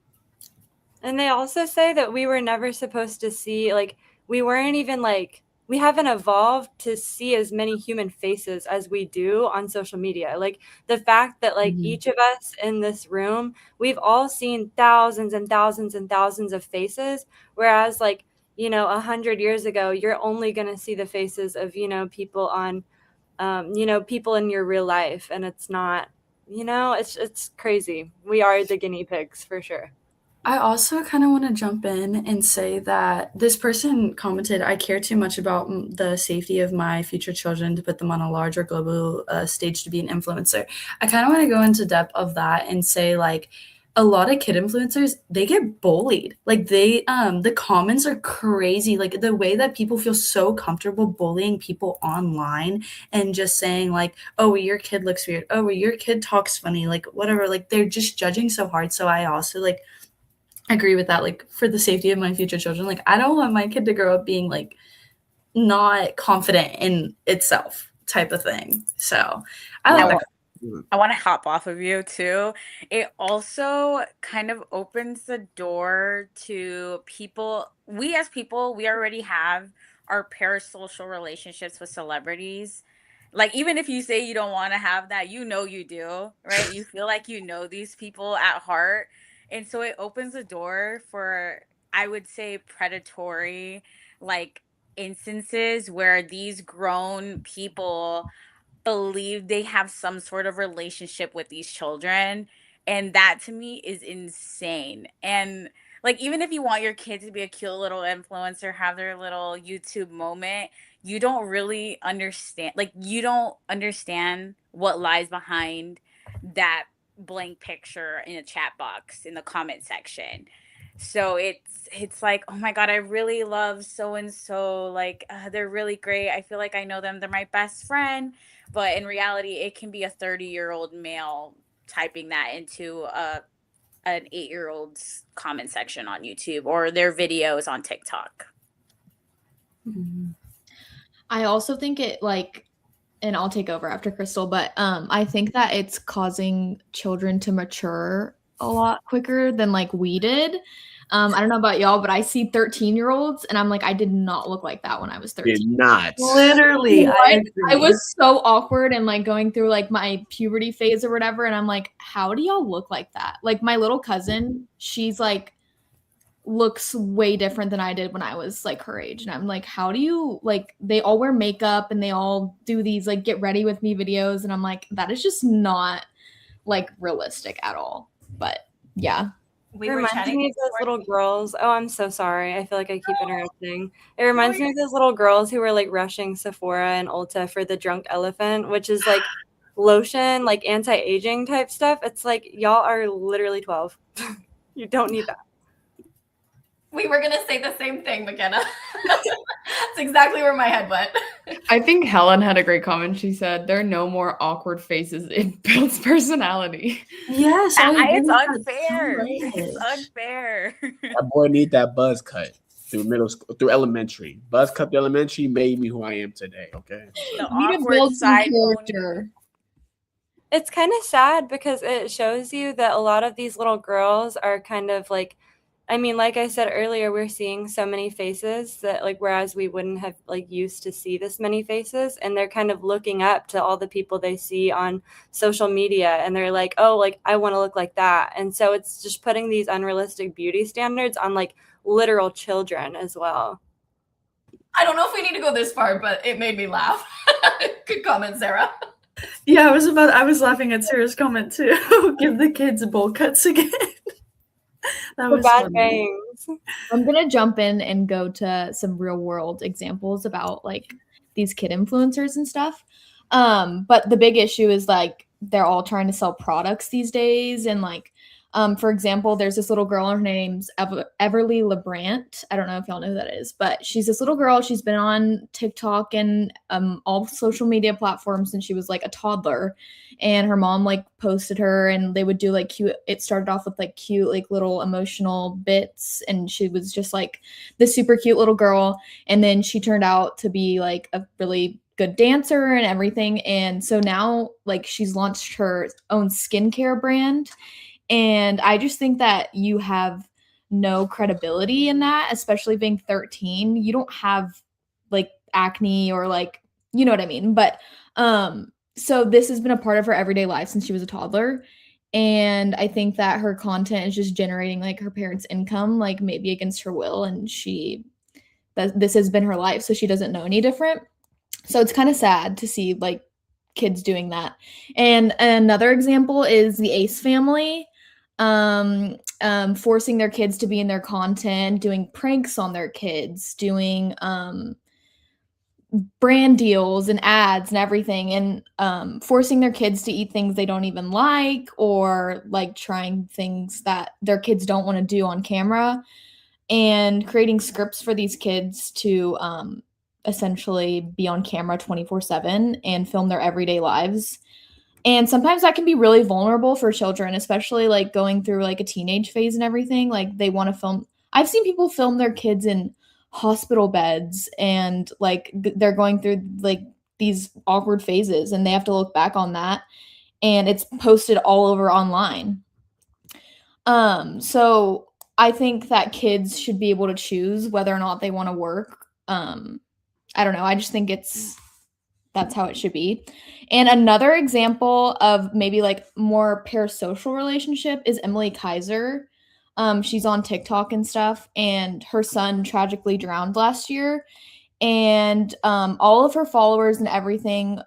And they also say that we were never supposed to see, like, we weren't even like, we haven't evolved to see as many human faces as we do on social media. Like, the fact that, like, Mhm. each of us in this room, we've all seen thousands and thousands and thousands of faces. Whereas, like, 100 years ago, you're only going to see the faces of, people on, people in your real life. And it's not, it's crazy. We are the guinea pigs for sure. I also kind of want to jump in and say that this person commented, I care too much about the safety of my future children to put them on a larger global stage to be an influencer. I kind of want to go into depth of that and say, like, a lot of kid influencers, they get bullied. Like the comments are crazy. Like the way that people feel so comfortable bullying people online and just saying like, oh, well, your kid looks weird. Oh, well, your kid talks funny. Like whatever. Like they're just judging so hard. So I also like agree with that, like for the safety of my future children. Like I don't want my kid to grow up being like not confident in itself type of thing. So I like that. I want to hop off of you too. It also kind of opens the door to people. We as people, we already have our parasocial relationships with celebrities. Like, even if you say you don't want to have that, you do, right? You feel like you know these people at heart. And so it opens the door for, I would say, predatory, like, instances where these grown people believe they have some sort of relationship with these children, and that to me is insane. And like, even if you want your kid to be a cute little influencer, have their little YouTube moment, you don't really understand, like you don't understand what lies behind that blank picture in a chat box in the comment section. So it's like, oh my god, I really love so and so, like they're really great, I feel like I know them, they're my best friend. But in reality, it can be a 30-year-old male typing that into an 8-year-old's comment section on YouTube or their videos on TikTok. Mhm. I also think it like, and I'll take over after Crystal, but I think that it's causing children to mature a lot quicker than like we did. I don't know about y'all, but I see 13-year-olds and I'm like, I did not look like that when I was 13. Did not. Literally, I agree. I was so awkward and like going through like my puberty phase or whatever. And I'm like, how do y'all look like that? Like my little cousin, she's like, looks way different than I did when I was like her age. And I'm like, how do you like, they all wear makeup and they all do these like get ready with me videos. And I'm like, that is just not like realistic at all. But yeah. We It were reminds chatting me of those before. little girls. Oh, I'm so sorry. I feel like I keep interrupting. It reminds me of those little girls who were like rushing Sephora and Ulta for the drunk elephant, which is like lotion, like anti-aging type stuff. It's like y'all are literally 12. You don't need that. We were gonna say the same thing, McKenna. That's exactly where my head went. I think Helen had a great comment. She said, there are no more awkward faces. It builds personality. Yes, I agree It's with that unfair. so It's much. unfair. That boy need that buzz cut through middle school, through elementary. Buzz cut through elementary made me who I am today. Okay. The You need to awkward build some side pony. character. It's kind of sad because it shows you that a lot of these little girls are kind of like, I mean, like I said earlier, we're seeing so many faces that like, whereas we wouldn't have like used to see this many faces, and they're kind of looking up to all the people they see on social media, and they're like, oh, like I want to look like that. And so it's just putting these unrealistic beauty standards on like literal children as well. I don't know if we need to go this far, but it made me laugh. Good comment, Sarah. Yeah, I was laughing at Sarah's comment too. Give the kids bowl cuts again. That The was bad funny. bangs. I'm gonna jump in and go to some real world examples about like these kid influencers and stuff. But the big issue is like they're all trying to sell products these days, and like for example, there's this little girl, her name's Everly LeBrant. I don't know if y'all know who that is, but she's this little girl. She's been on TikTok and all social media platforms since she was like a toddler. And her mom like posted her, and they would do like cute. It started off with like cute, like little emotional bits, and she was just like this super cute little girl. And then she turned out to be like a really good dancer and everything. And so now like she's launched her own skincare brand. And I just think that you have no credibility in that, especially being 13. You don't have like acne or like, you know what I mean? But so this has been a part of her everyday life since she was a toddler. And I think that her content is just generating like her parents' income, like maybe against her will. And this has been her life, so she doesn't know any different. So it's kind of sad to see like kids doing that. And another example is the Ace family, forcing their kids to be in their content, doing pranks on their kids, doing brand deals and ads and everything, and forcing their kids to eat things they don't even like, or like trying things that their kids don't want to do on camera, and creating scripts for these kids to essentially be on camera 24/7 and film their everyday lives. And sometimes that can be really vulnerable for children, especially like going through like a teenage phase and everything. Like they want to film. I've seen people film their kids in hospital beds, and like they're going through like these awkward phases, and they have to look back on that, and it's posted all over online. So I think that kids should be able to choose whether or not they want to work. I don't know. I just think that's how it should be. And another example of maybe like more parasocial relationship is Emily Kaiser. She's on TikTok and stuff, and her son tragically drowned last year. And all of her followers and everything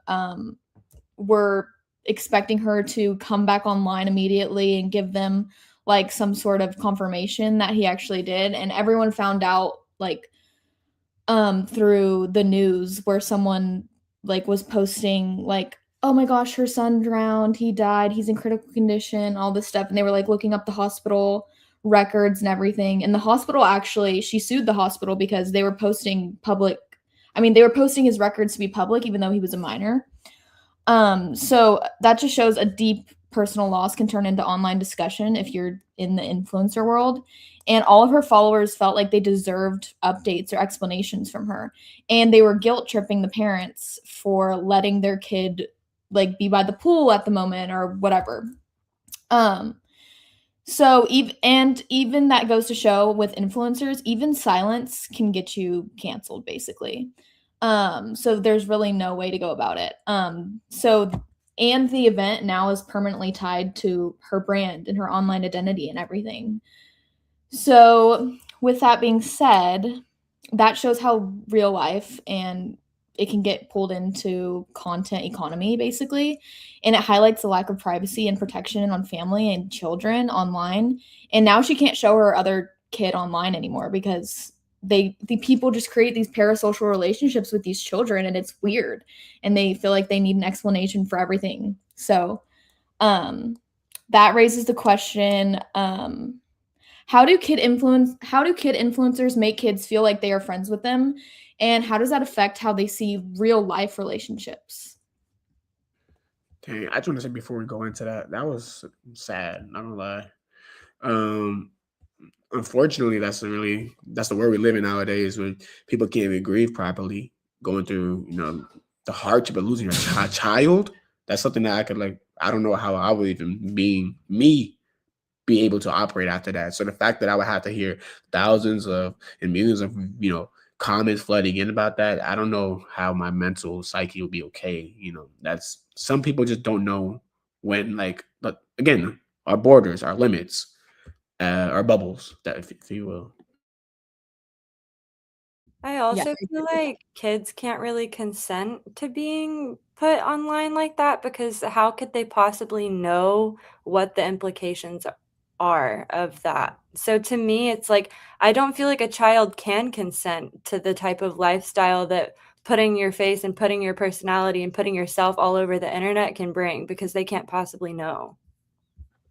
were expecting her to come back online immediately and give them like some sort of confirmation that he actually did. And everyone found out like through the news, where someone like was posting like, oh my gosh, her son drowned, he died, he's in critical condition, all this stuff. And they were like looking up the hospital records and everything. And the hospital actually, she sued the hospital because they were posting they were posting his records to be public even though he was a minor. So that just shows a deep personal loss can turn into online discussion if you're in the influencer world. And all of her followers felt like they deserved updates or explanations from her. And they were guilt tripping the parents for letting their kid like be by the pool at the moment or whatever. So even that goes to show with influencers, even silence can get you canceled basically. So there's really no way to go about it. And the event now is permanently tied to her brand and her online identity and everything. So with that being said, that shows how real life and it can get pulled into content economy basically, and it highlights the lack of privacy and protection on family and children online. And now she can't show her other kid online anymore because the people just create these parasocial relationships with these children, and it's weird, and they feel like they need an explanation for everything. So that raises the question, how do kid influencers make kids feel like they are friends with them? And how does that affect how they see real life relationships? Dang, I just want to say before we go into that, that was sad. Not gonna lie. Um, Unfortunately, that's the world we live in nowadays, where people can't even grieve properly, going through the hardship of losing your child. That's something that I could like. I don't know how I would even be able to operate after that. So the fact that I would have to hear thousands of and millions of comments flooding in about that, I don't know how my mental psyche will be okay. That's some people just don't know when, like, but again, our borders, our limits, our bubbles, that if you will. I Yeah, also I feel agree. like kids can't really consent to being put online like that because how could they possibly know what the implications are of that? So to me, it's like I don't feel like a child can consent to the type of lifestyle that putting your face and putting your personality and putting yourself all over the internet can bring because they can't possibly know.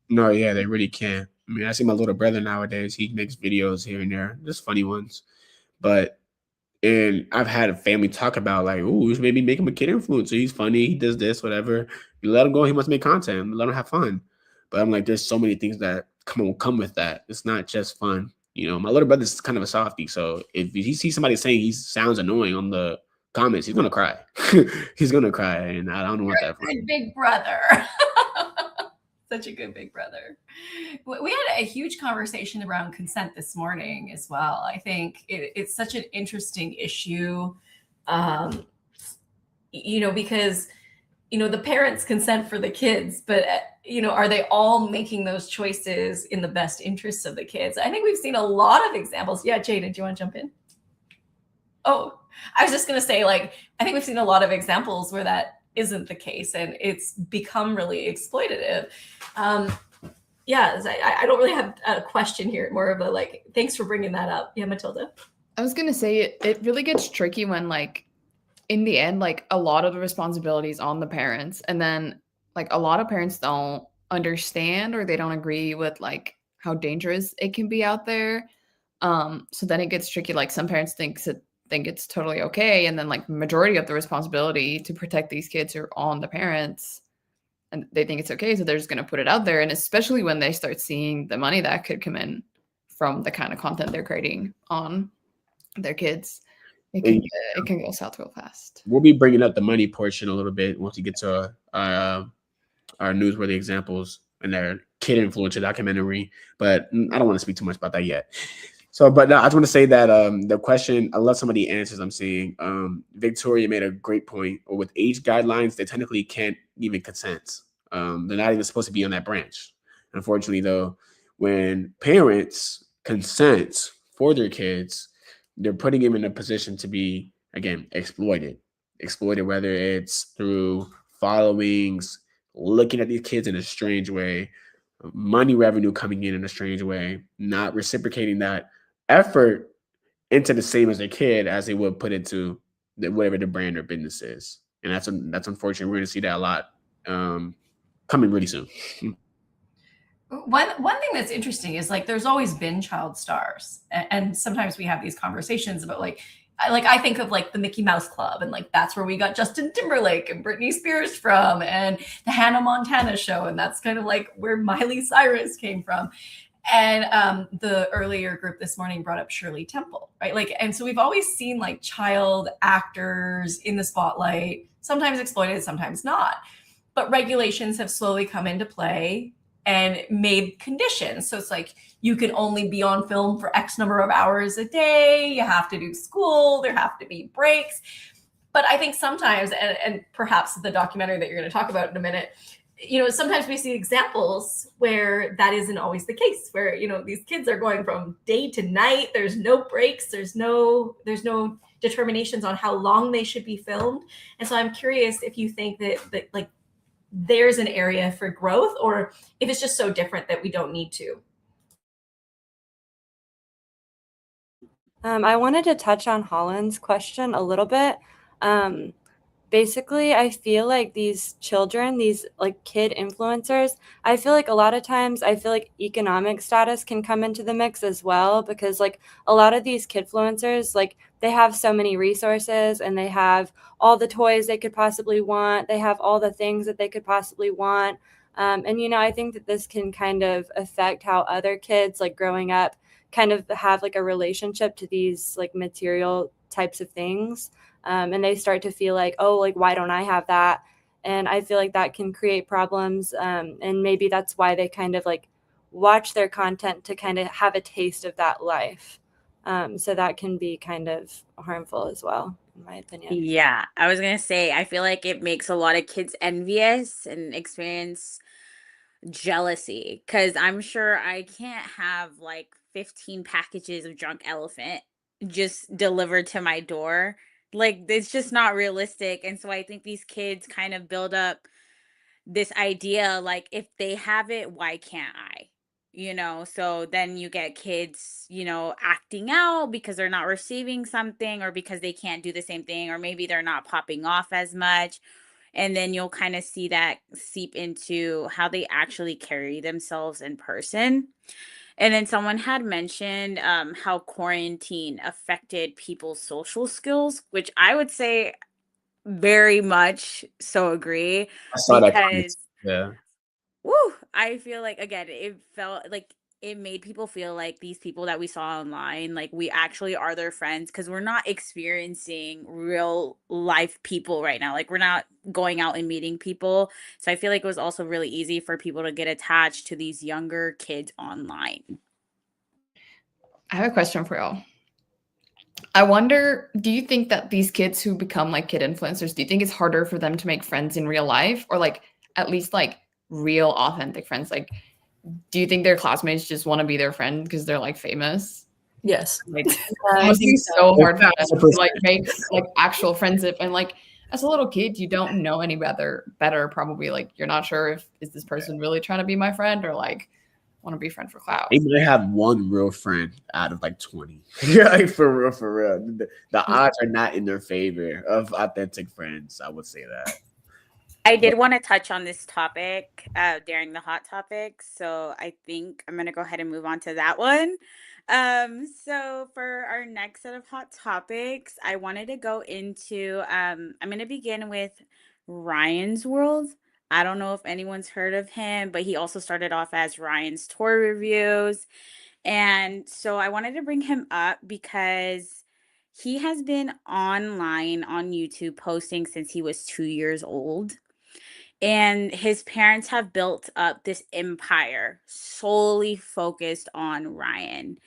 No, yeah, they really can. I mean, I see my little brother nowadays. He makes videos here and there, just funny ones. But and I've had a family talk about like, "Ooh, we should maybe make him a kid influencer. He's funny. He does this, whatever. You let him go. He must make content. Let him have fun." But I'm like, there's so many things that come with that. It's not just fun. My little brother's kind of a softie, so if he sees somebody saying he sounds annoying on the comments, he's gonna cry. He's gonna cry, and I don't want that for Good him. big brother. Such a good big brother. We had a huge conversation around consent this morning as well. I think it's such an interesting issue, um, because the parents consent for the kids, but are they all making those choices in the best interests of the kids? I think we've seen a lot of examples. Yeah, Jada, do you want to jump in? Oh, I was just going to say, like, I think we've seen a lot of examples where that isn't the case and it's become really exploitative. Yeah, I don't really have a question here, more of a like, thanks for bringing that up. Yeah, Matilda. I was gonna say it really gets tricky when like in the end, like a lot of the responsibility is on the parents, and then like a lot of parents don't understand or they don't agree with like how dangerous it can be out there. So then it gets tricky. Like some parents think it's totally okay, and then like majority of the responsibility to protect these kids are on the parents, and they think it's okay, so they're just going to put it out there. And especially when they start seeing the money that could come in from the kind of content they're creating on their kids, And it can go south real fast. we'll be bringing up the money portion a little bit once we get to our newsworthy examples and their kid influencer documentary. But I don't want to speak too much about that yet. So, but no, I just want to say that the question, I love some of the answers I'm seeing. Victoria made a great point. Or with age guidelines, they technically can't even consent. They're not even supposed to be on that branch. Unfortunately, though, when parents consent for their kids, they're putting them in a position to be, again, exploited, whether it's through followings, looking at these kids in a strange way, money revenue coming in a strange way, not reciprocating that effort into the same as their kid as they would put into whatever the brand or business is. And that's unfortunate. We're going to see that a lot coming really soon. One thing that's interesting is like there's always been child stars, and sometimes we have these conversations about like I think of like the Mickey Mouse Club, and like that's where we got Justin Timberlake and Britney Spears from, and the Hannah Montana show, and that's kind of like where Miley Cyrus came from. And the earlier group this morning brought up Shirley Temple, right? Like, and so we've always seen like child actors in the spotlight, sometimes exploited, sometimes not. But regulations have slowly come into play and made conditions. So it's like you can only be on film for X number of hours a day. You have to do school. There have to be breaks. But I think sometimes, and perhaps the documentary that you're going to talk about in a minute, sometimes we see examples where that isn't always the case, where, these kids are going from day to night. There's no breaks. There's no determinations on how long they should be filmed. And so I'm curious if you think that like there's an area for growth, or if it's just so different that we don't need to. I wanted to touch on Holland's question a little bit. Basically, I feel like these children, these like kid influencers, I feel like a lot of times economic status can come into the mix as well, because like a lot of these kidfluencers, like they have so many resources and they have all the toys they could possibly want. They have all the things that they could possibly want. And, I think that this can kind of affect how other kids like growing up kind of have like a relationship to these like material types of things. And they start to feel like, oh, like, why don't I have that? And I feel like that can create problems. And maybe that's why they kind of like watch their content to kind of have a taste of that life. So that can be kind of harmful as well, in my opinion. Yeah, I was gonna say, I feel like it makes a lot of kids envious and experience jealousy, because I'm sure I can't have like 15 packages of drunk elephant just delivered to my door. Like, it's just not realistic. And so I think these kids kind of build up this idea, like, if they have it, why can't I? So then you get kids, acting out because they're not receiving something, or because they can't do the same thing, or maybe they're not popping off as much. And then you'll kind of see that seep into how they actually carry themselves in person. And then someone had mentioned how quarantine affected people's social skills, which I would say very much so agree, I saw that comment. because Yeah. I feel like, again, it felt like it made people feel like these people that we saw online, like we actually are their friends, because we're not experiencing real life people right now. Like, we're not going out and meeting people. So I feel like it was also really easy for people to get attached to these younger kids online. I have a question for y'all. I wonder, do you think that these kids who become like kid influencers, do you think it's harder for them to make friends in real life, or like at least like real authentic friends? Like, do you think their classmates just want to be their friend because they're like famous? Yes. Like, it must be so hard for them to like make like actual friendship. And like as a little kid, you don't know any better probably. Like, you're not sure if is this person really trying to be my friend, or like want to be friend for clout. They might have one real friend out of like 20. Yeah, like for real, for real. The odds are not in their favor of authentic friends. I would say that. I did want to touch on this topic during the hot topics, so I think I'm going to go ahead and move on to that one. So for our next set of hot topics, I wanted to go into, I'm going to begin with Ryan's World. I don't know if anyone's heard of him, but he also started off as Ryan's Toy Reviews. And so I wanted to bring him up because he has been online on YouTube posting since he was 2 years old. And his parents have built up this empire solely focused on Ryan.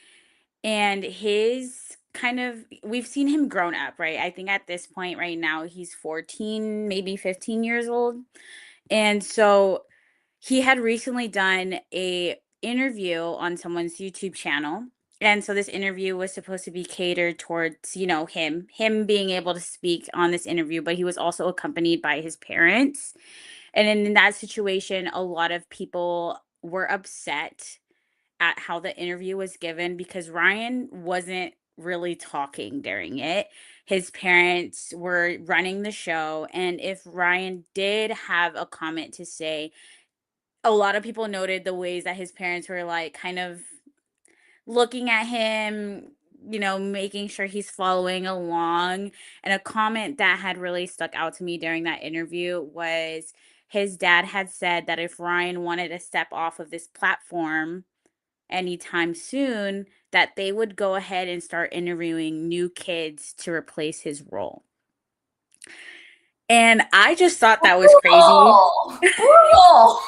And we've seen him grown up, right? I think at this point right now, he's 14, maybe 15 years old. And so he had recently done a interview on someone's YouTube channel. And so this interview was supposed to be catered towards, him being able to speak on this interview, but he was also accompanied by his parents. And in that situation, a lot of people were upset at how the interview was given, because Ryan wasn't really talking during it. His parents were running the show. And if Ryan did have a comment to say, a lot of people noted the ways that his parents were like kind of looking at him, making sure he's following along. And a comment that had really stuck out to me during that interview was his dad had said that if Ryan wanted to step off of this platform anytime soon, that they would go ahead and start interviewing new kids to replace his role. And I just thought that was crazy. Brutal.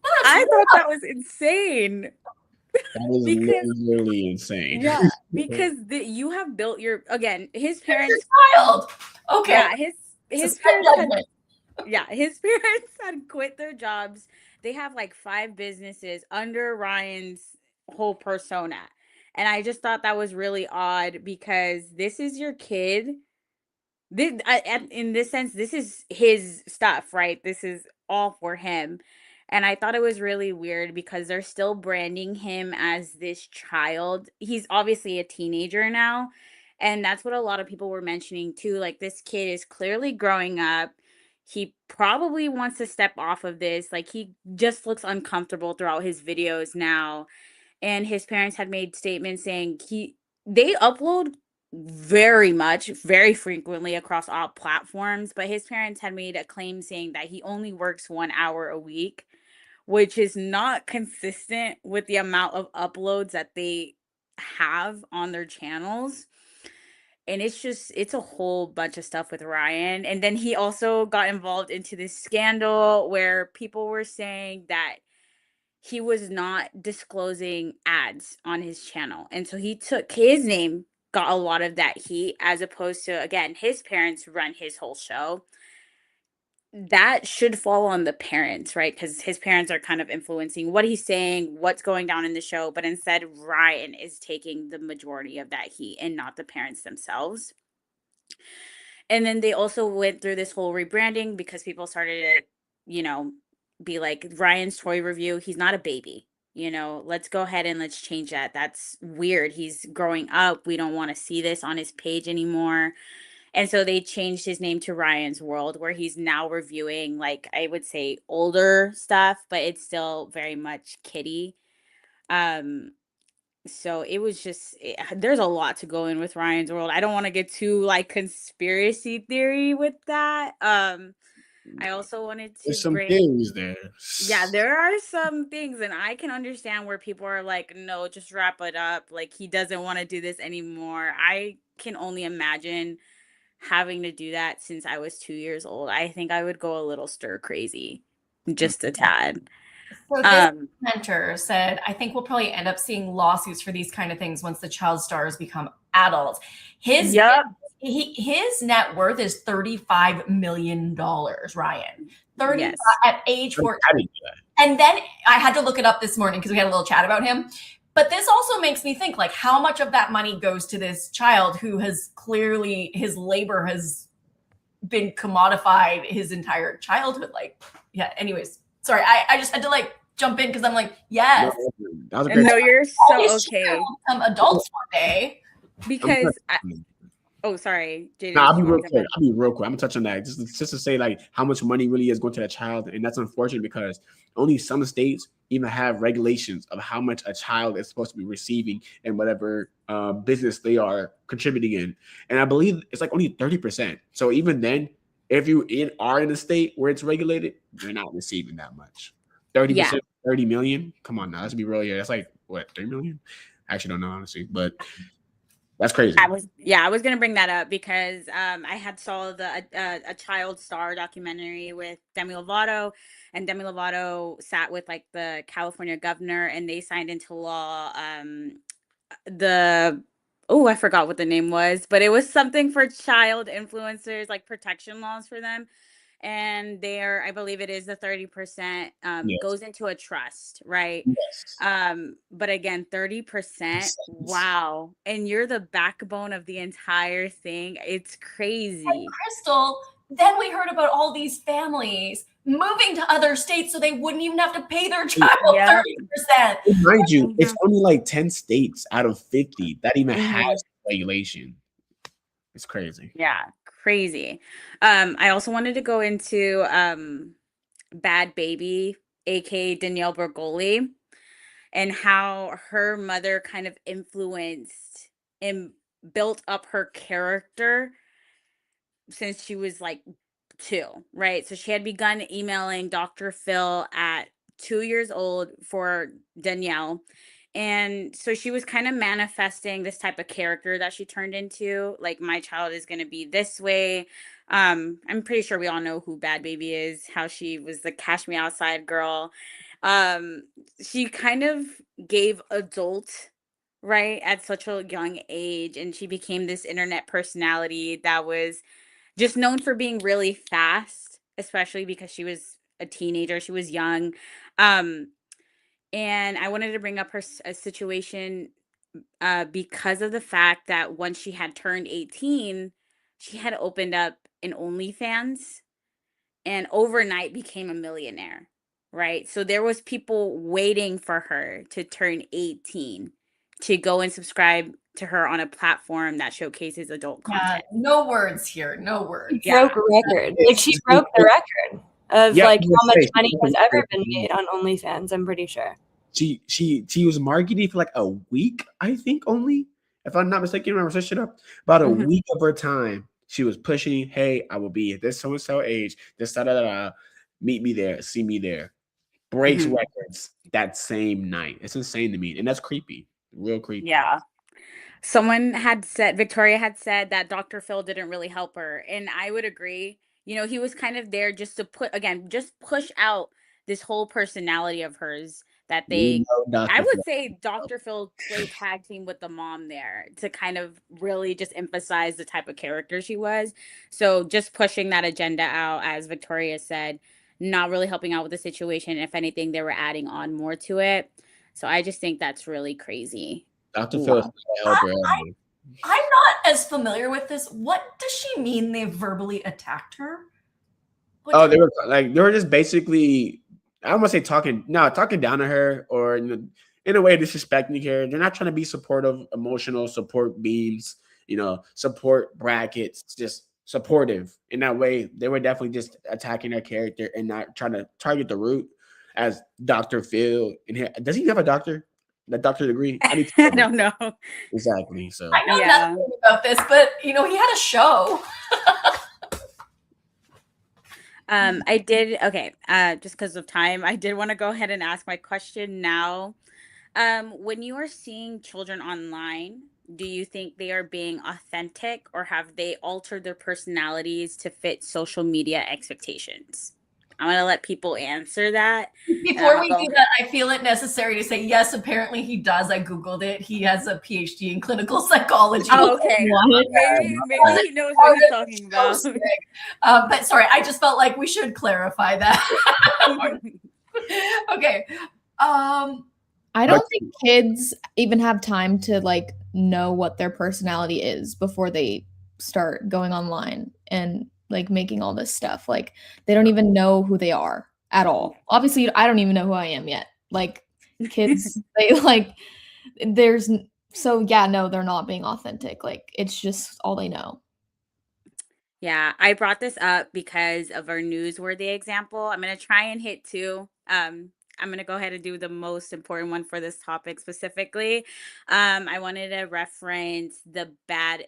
I thought that was insane. That is Because literally insane. yeah, because you have built your, again, his parents, Child. Okay. yeah, his Suspend parents had, judgment. yeah, his parents had quit their jobs. They have like 5 businesses under Ryan's whole persona. And I just thought that was really odd because this is your kid. In this sense, this is his stuff, right? This is all for him. And I thought it was really weird because they're still branding him as this child. He's obviously a teenager now. And that's what a lot of people were mentioning too. Like, this kid is clearly growing up. He probably wants to step off of this. Like, he just looks uncomfortable throughout his videos now, and his parents had made statements saying they upload very frequently across all platforms, but his parents had made a claim saying that he only works 1 hour a week, which is not consistent with the amount of uploads that they have on their channels. And it's a whole bunch of stuff with Ryan. And then he also got involved into this scandal where people were saying that he was not disclosing ads on his channel. And so he took his name, got a lot of that heat, as opposed to, again, his parents run his whole show. That should fall on the parents, right? Because his parents are kind of influencing what he's saying, what's going down in the show. But instead, Ryan is taking the majority of that heat and not the parents themselves. And then they also went through this whole rebranding because people started to, be like, Ryan's toy review, he's not a baby. Let's go ahead and let's change that. That's weird. He's growing up. We don't want to see this on his page anymore. And so they changed his name to Ryan's World, where he's now reviewing, like, I would say older stuff, but it's still very much kiddie. So it was just, there's a lot to go in with Ryan's World. I don't want to get too like conspiracy theory with that. I also wanted to There's some bring, things there. yeah, there are some things, and I can understand where people are like, no, just wrap it up. Like, he doesn't want to do this anymore. I can only imagine having to do that since I was 2 years old. I think I would go a little stir crazy, just a tad. So this mentor said, I think we'll probably end up seeing lawsuits for these kind of things once the child stars become adults. His net worth is $35 million, Ryan. 35 Yes. at age 14. And then I had to look it up this morning because we had a little chat about him. But this also makes me think, like, how much of that money goes to this child who has clearly, his labor has been commodified his entire childhood. Like, yeah, anyways, sorry. I just had to like jump in because I'm like, yes. No, you're so okay. Become adults one day. Because sorry, Jaden. I'll be real quick. I'm gonna touch on that just to say like how much money really is going to that child, and that's unfortunate because only some states even have regulations of how much a child is supposed to be receiving and whatever business they are contributing in, and I believe it's like only 30%. So even then, if you are in a state where it's regulated, you're not receiving that much. 30%, 30 million. Come on now, let's be real here. That's like what, 3 million? I actually don't know honestly, but. That's crazy. I was gonna bring that up because I had saw a child star documentary with Demi Lovato, and Demi Lovato sat with like the California governor, and they signed into law I forgot what the name was, but it was something for child influencers, like protection laws for them. And I believe it is the 30% goes into a trust, right? Yes. But again, 30%, wow. And you're the backbone of the entire thing. It's crazy. And Crystal, then we heard about all these families moving to other states so they wouldn't even have to pay their child 30%. Mind you, it's only like 10 states out of 50 that even has regulation. It's crazy. Yeah, crazy. I also wanted to go into Bad Baby, aka Danielle Bergoli, and how her mother kind of influenced and built up her character since she was like 2, right? So she had begun emailing Dr. Phil at 2 years old for Danielle. And so she was kind of manifesting this type of character that she turned into. Like, my child is going to be this way. I'm pretty sure we all know who Bad Baby is, how she was the Cash Me Outside girl. She kind of gave adult right at such a young age, and she became this internet personality that was just known for being really fast, especially because she was a teenager, she was young. Um, and I wanted to bring up a situation because of the fact that once she had turned 18, she had opened up an OnlyFans and overnight became a millionaire, right? So there was people waiting for her to turn 18 to go and subscribe to her on a platform that showcases adult content. No words here. No words. Yeah. Broke record. Like she broke the record of Yeah, like I was how much gonna say, money she has broke ever the been record. made on OnlyFans, I'm pretty sure. She was marketing for like a week, I think, only, if I'm not mistaken. Remember, search it up. About a Mhm. week of her time, she was pushing, "Hey, I will be at this so and so age. This da da da da. Meet me there. See me there." Breaks Mhm. records that same night. It's insane to me, and that's creepy. Real creepy. Yeah. Someone had said, Victoria had said that Dr. Phil didn't really help her. And I would agree. You know, he was kind of there just to just push out this whole personality of hers that We they, know I Dr. would Phil. say Dr. Phil played tag team with the mom there to kind of really just emphasize the type of character she was. So just pushing that agenda out, as Victoria said, not really helping out with the situation. If anything, they were adding on more to it. So I just think that's really crazy. Dr. Phil is Wow. a helper. I'm not as familiar with this. What does she mean they verbally attacked her? What Oh, did- they were just basically, I don't want to say talking down to her, or in a way disrespecting her. They're not trying to be supportive, emotional support beams, support brackets, just supportive in that way. They were definitely just attacking her character and not trying to target the root, as Dr. Phil in here. Does he have a doctor? That doctor degree? I need to I know. don't know. Exactly. So I know Yeah. nothing about this, but he had a show. I did okay. Just because of time, I did want to go ahead and ask my question now. When you are seeing children online, do you think they are being authentic or have they altered their personalities to fit social media expectations? I'm gonna let people answer that. Before we do that, I feel it necessary to say yes. Apparently, he does. I googled it. He has a PhD in clinical psychology. Oh, okay. What? Maybe he knows what he's talking about. But sorry, I just felt like we should clarify that. Okay. I don't think kids even have time to like know what their personality is before they start going online and like making all this stuff. Like they don't even know who they are at all. Obviously, I don't even know who I am yet. Like kids, they like so yeah, no, they're not being authentic. Like it's just all they know. Yeah, I brought this up because of our newsworthy example. I'm going to try and hit two. I'm going to go ahead and do the most important one for this topic specifically. I wanted to reference the Bad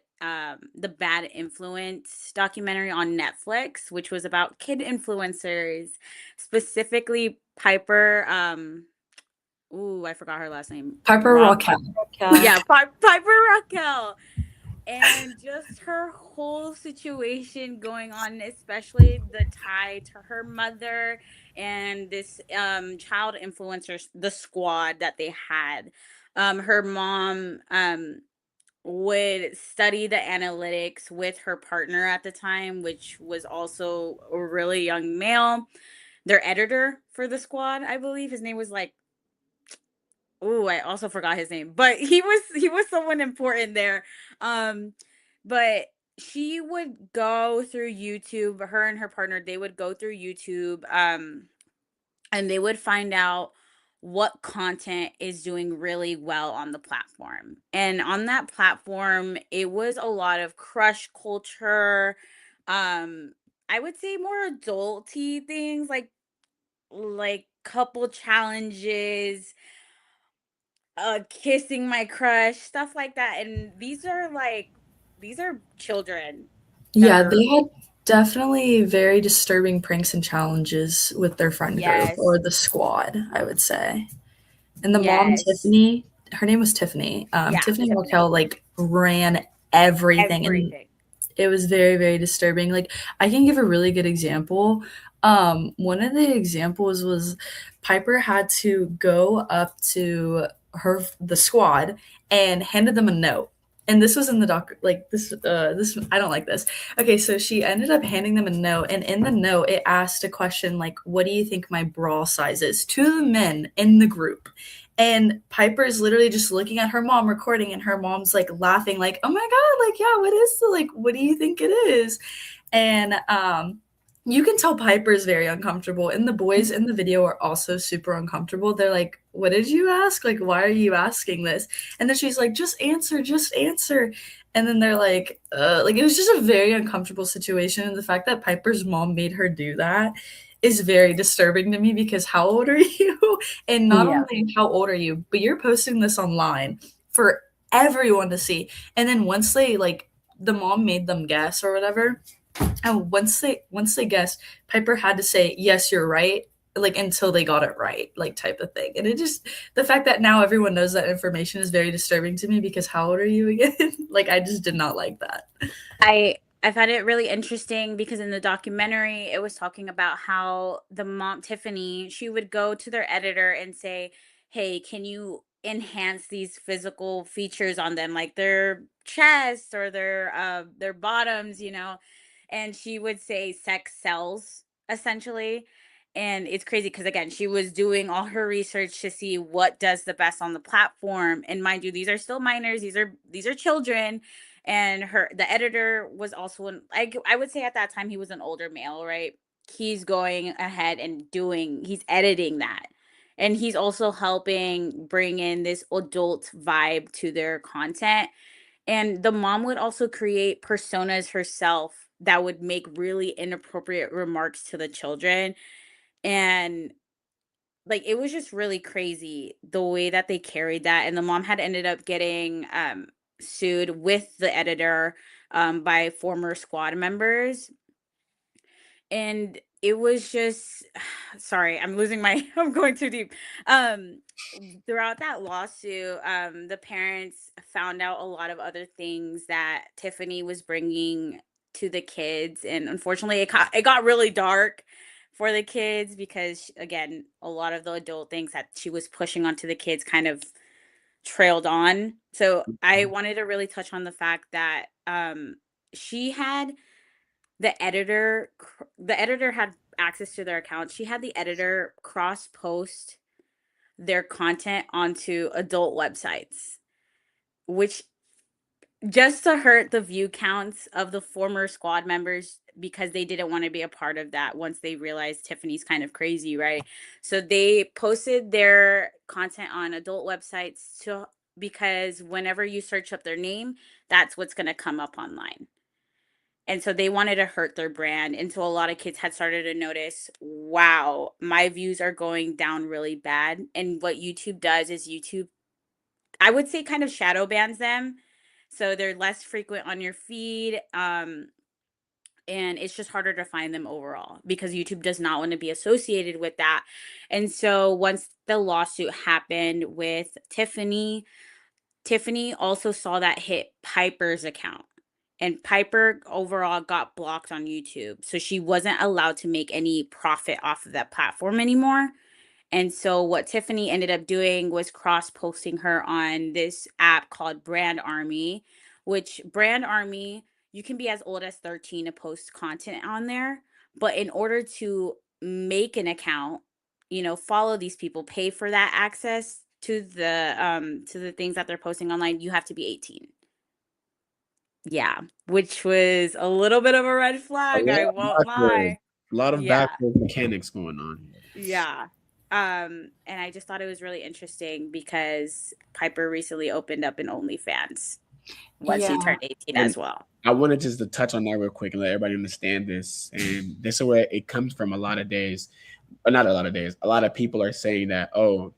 Influence documentary on Netflix, which was about kid influencers, specifically Piper. I forgot her last name. Piper Raquel. Yeah, Piper Raquel. And just her whole situation going on, especially the tie to her mother and this child influencers, the squad that they had. Her mom would study the analytics with her partner at the time, which was also a really young male. Their editor for the squad, I believe his name was like, I also forgot his name, but he was someone important there. But she would go through YouTube, her and her partner, they would go through YouTube, and they would find out what content is doing really well on the platform. And on that platform, it was a lot of crush culture. I would say more adulty things like couple challenges, kissing my crush, stuff like that. And these are children that Yeah, are they had definitely very disturbing pranks and challenges with their friend group Yes. or the squad, I would say. And the mom, Yes. Tiffany, her name was Tiffany. Yeah, Tiffany Tiffany. Raquel ran everything. And everything. it was very, very disturbing. Like I can give a really good example. One of the examples was Piper had to go up to the squad and handed them a note. And this was in the doc, like this I don't like this. Okay, so she ended up handing them a note, and in the note it asked a question like, what do you think my bra size is, to the men in the group. And Piper's literally just looking at her mom recording, and her mom's like laughing, like, oh my god, like, yeah, what do you think it is? And you can tell Piper's very uncomfortable, and the boys in the video are also super uncomfortable. They're like, what did you ask? Like, why are you asking this? And then she's like, just answer. And then they're like it was just a very uncomfortable situation. And the fact that Piper's mom made her do that is very disturbing to me, because how old are you? And not only how old are you, but you're posting this online for everyone to see. And then once they, like, the mom made them guess or whatever, and once they guessed, Piper had to say, yes, you're right, like, until they got it right, like, type of thing. And it just, the fact that now everyone knows that information is very disturbing to me, because how old are you again? Like, I just did not like that. I found it really interesting because in the documentary, it was talking about how the mom, Tiffany, she would go to their editor and say, hey, can you enhance these physical features on them, like their chests or their bottoms, and she would say sex sells, essentially. And it's crazy because, again, she was doing all her research to see what does the best on the platform. And mind you, these are still minors, these are children. And the editor was also I would say at that time he was an older male, right? He's going ahead and he's editing that, and he's also helping bring in this adult vibe to their content. And the mom would also create personas herself that would make really inappropriate remarks to the children. And, like, it was just really crazy the way that they carried that. And the mom had ended up getting sued with the editor by former squad members. And it was just, sorry, I'm losing my, I'm going too deep. Throughout that lawsuit, the parents found out a lot of other things that Tiffany was bringing to the kids. And unfortunately, it got really dark for the kids because, again, a lot of the adult things that she was pushing onto the kids kind of trailed on. So I wanted to really touch on the fact that she had the editor had access to their account. She had the editor cross post their content onto adult websites, which just to hurt the view counts of the former squad members, because they didn't want to be a part of that once they realized Tiffany's kind of crazy, right? So they posted their content on adult websites because whenever you search up their name, that's what's going to come up online. And so they wanted to hurt their brand. And so a lot of kids had started to notice, wow, my views are going down really bad. And what YouTube does is YouTube, I would say, kind of shadow bans them. So they're less frequent on your feed. And it's just harder to find them overall because YouTube does not want to be associated with that. And so once the lawsuit happened with Tiffany also saw that hit Piper's account. And Piper overall got blocked on YouTube. So she wasn't allowed to make any profit off of that platform anymore. And so what Tiffany ended up doing was cross-posting her on this app called Brand Army, which Brand Army, you can be as old as 13 to post content on there. But in order to make an account, follow these people, pay for that access to the things that they're posting online, you have to be 18. Yeah, which was a little bit of a red flag, I won't lie. A lot of Yeah. backwards mechanics going on here. Yeah. And I just thought it was really interesting because Piper recently opened up an OnlyFans once he turned 18 as well. I wanted just to touch on that real quick and let everybody understand this. And this is where it comes from a lot of days. Not a lot of days. A lot of people are saying that, oh,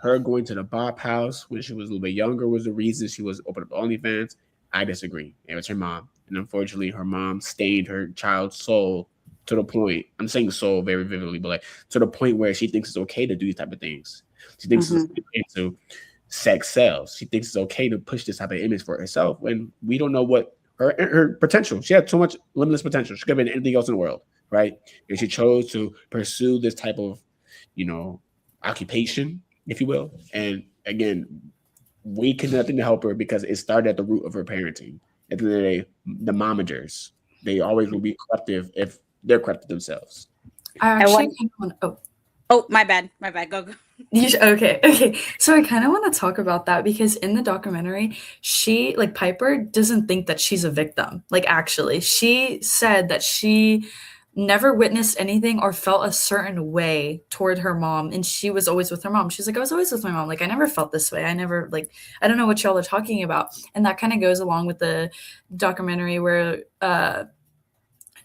her going to the Bop House when she was a little bit younger was the reason she was opening up OnlyFans. I disagree. It was her mom. And unfortunately, her mom stained her child's soul to the point, I'm saying soul very vividly, but like to the point where she thinks it's okay to do these type of things. She thinks it's okay to sex sells. She thinks it's okay to push this type of image for herself when we don't know what her potential. She had so much limitless potential. She could have been anything else in the world. right? And she chose to pursue this type of, occupation, if you will. And again, we can do nothing to help her because it started at the root of her parenting. At the end of the day, the momagers, they always will be corruptive if they're corrupted themselves. I actually kind of want. Oh, my bad. Go. Okay. So I kind of want to talk about that because in the documentary, Piper doesn't think that she's a victim. Like, actually, she said that she never witnessed anything or felt a certain way toward her mom, and she was always with her mom. She's like, I was always with my mom. Like, I never felt this way. I never, I don't know what y'all are talking about. And that kind of goes along with the documentary where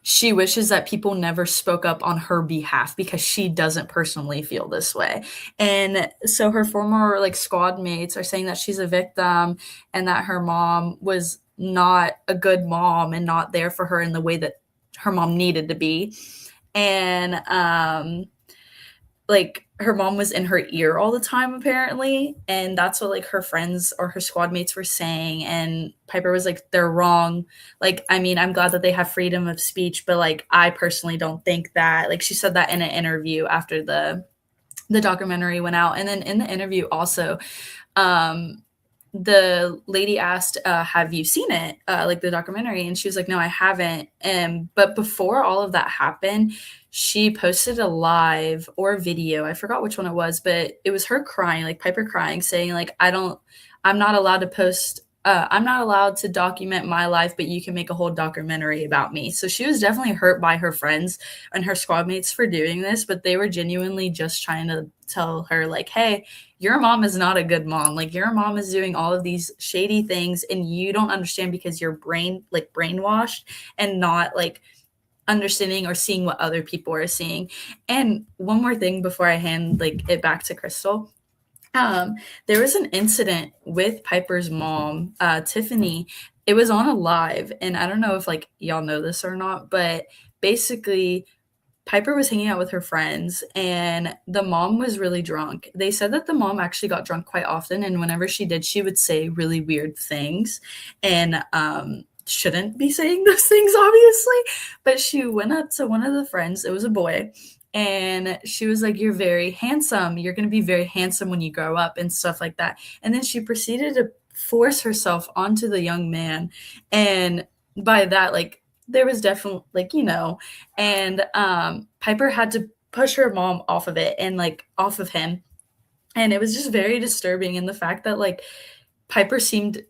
she wishes that people never spoke up on her behalf because she doesn't personally feel this way. And so her former squad mates are saying that she's a victim and that her mom was not a good mom and not there for her in the way that her mom needed to be. And her mom was in her ear all the time, apparently. And that's what her friends or her squad mates were saying. And Piper was like, they're wrong. I'm glad that they have freedom of speech, but I personally don't think that. She said that in an interview after the documentary went out. And then in the interview also, the lady asked, have you seen it, the documentary? And she was like, no, I haven't. But before all of that happened, she posted a live or video. I forgot which one it was, but it was her crying, Piper crying, saying I'm not allowed to post. I'm not allowed to document my life, but you can make a whole documentary about me. So she was definitely hurt by her friends and her squad mates for doing this, but they were genuinely just trying to tell her hey, your mom is not a good mom. Your mom is doing all of these shady things and you don't understand because you're brainwashed and not understanding or seeing what other people are seeing. And one more thing before I hand it back to Crystal. There was an incident with Piper's mom, Tiffany. It was on a live, and I don't know if y'all know this or not, but basically Piper was hanging out with her friends and the mom was really drunk. They said that the mom actually got drunk quite often, and whenever she did, she would say really weird things and shouldn't be saying those things, obviously. But she went up to one of the friends, it was a boy, and she was like, you're very handsome. You're going to be very handsome when you grow up and stuff like that. And then she proceeded to force herself onto the young man. And by that, there was definitely, and Piper had to push her mom off of it and off of him. And it was just very disturbing. And the fact that Piper seemed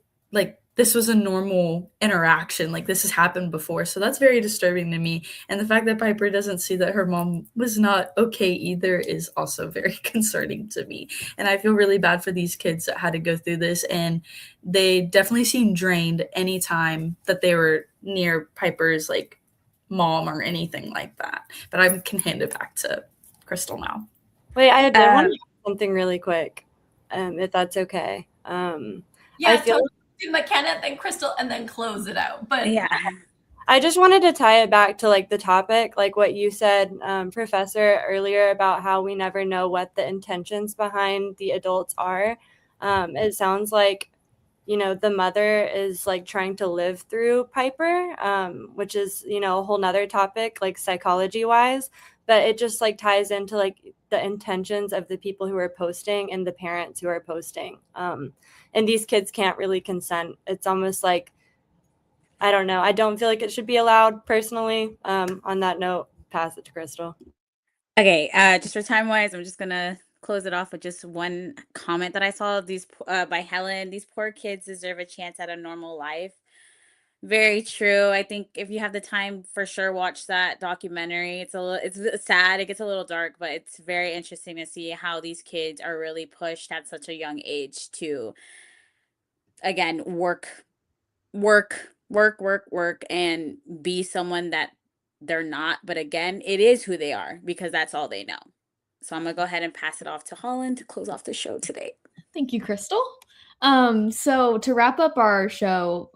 this was a normal interaction. This has happened before. So that's very disturbing to me. And the fact that Piper doesn't see that her mom was not okay either is also very concerning to me. And I feel really bad for these kids that had to go through this. And they definitely seemed drained anytime that they were near Piper's mom or anything like that. But I can hand it back to Crystal now. Wait, I did want to add something really quick, if that's okay. I feel do McKenna, then Crystal, and then close it out. But yeah, I just wanted to tie it back to the topic, what you said, Professor, earlier about how we never know what the intentions behind the adults are. It sounds like, the mother is trying to live through Piper, which is, a whole nother topic, psychology wise, but it just ties into the intentions of the people who are posting and the parents who are posting. And these kids can't really consent. It's almost I don't know. I don't feel like it should be allowed personally. On that note, pass it to Crystal. Okay. Just for time wise, I'm just going to close it off with just one comment that I saw by Helen. These poor kids deserve a chance at a normal life. Very true. I think if you have the time, for sure, watch that documentary. It's sad. It gets a little dark, but it's very interesting to see how these kids are really pushed at such a young age to, again, work, and be someone that they're not. But again, it is who they are because that's all they know. So I'm going to go ahead and pass it off to Holland to close off the show today. Thank you, Crystal. So to wrap up our show,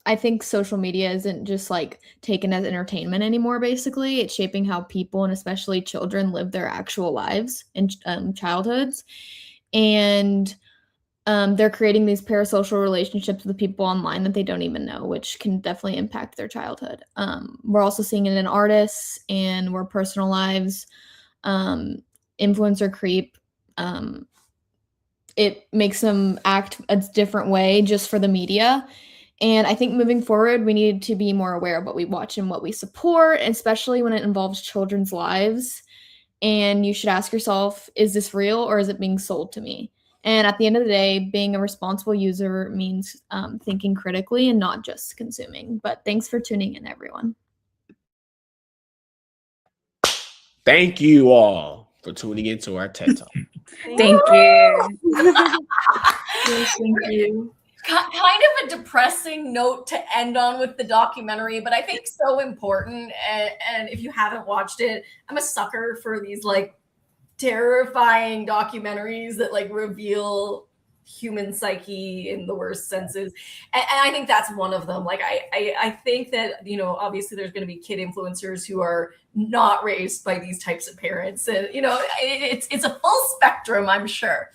I think social media isn't just taken as entertainment anymore, basically. It's shaping how people and especially children live their actual lives in childhoods. And they're creating these parasocial relationships with people online that they don't even know, which can definitely impact their childhood. We're also seeing it in artists and our personal lives. Influencer creep. It makes them act a different way just for the media. And I think moving forward, we need to be more aware of what we watch and what we support, especially when it involves children's lives. And you should ask yourself, is this real or is it being sold to me? And at the end of the day, being a responsible user means thinking critically and not just consuming. But thanks for tuning in, everyone. Thank you all for tuning into our TED Talk. Thank you. Yes, thank you. Kind of a depressing note to end on with the documentary, but I think so important. And if you haven't watched it, I'm a sucker for these like terrifying documentaries that like reveal human psyche in the worst senses, and I think that's one of them. Like I think that, you know, obviously there's going to be kid influencers who are not raised by these types of parents, and you know, it's a full spectrum, I'm sure.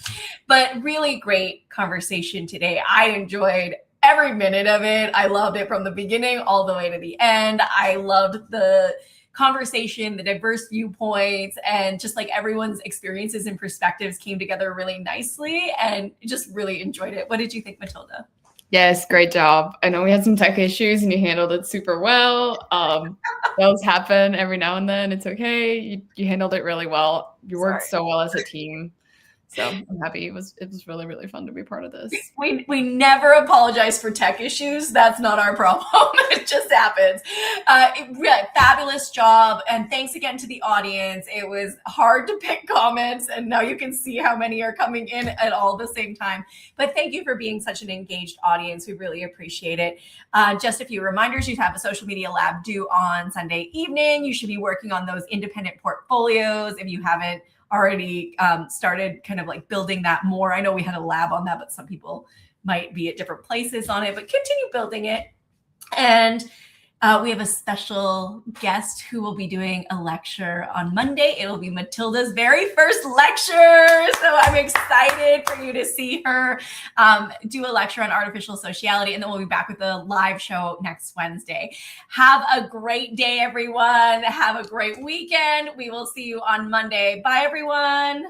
But really great conversation today. I enjoyed every minute of it. I loved it from the beginning all the way to the end. I loved the conversation, the diverse viewpoints, and just like everyone's experiences and perspectives came together really nicely, and just really enjoyed it. What did you think, Matilda? Yes, great job. I know we had some tech issues and you handled it super well. Those happen every now and then. It's okay. You handled it really well. You worked so well as a team. So I'm happy. It was really, really fun to be part of this. We never apologize for tech issues. That's not our problem. It just happens. Fabulous job. And thanks again to the audience. It was hard to pick comments, and now you can see how many are coming in at all the same time. But thank you for being such an engaged audience. We really appreciate it. Just a few reminders. You have a social media lab due on Sunday evening. You should be working on those independent portfolios if you haven't already started kind of like building that more. I know we had a lab on that, but some people might be at different places on it, but continue building it. And we have a special guest who will be doing a lecture on Monday. It'll be Matilda's very first lecture. So I'm excited for you to see her do a lecture on artificial sociality. And then we'll be back with a live show next Wednesday. Have a great day, everyone. Have a great weekend. We will see you on Monday. Bye, everyone.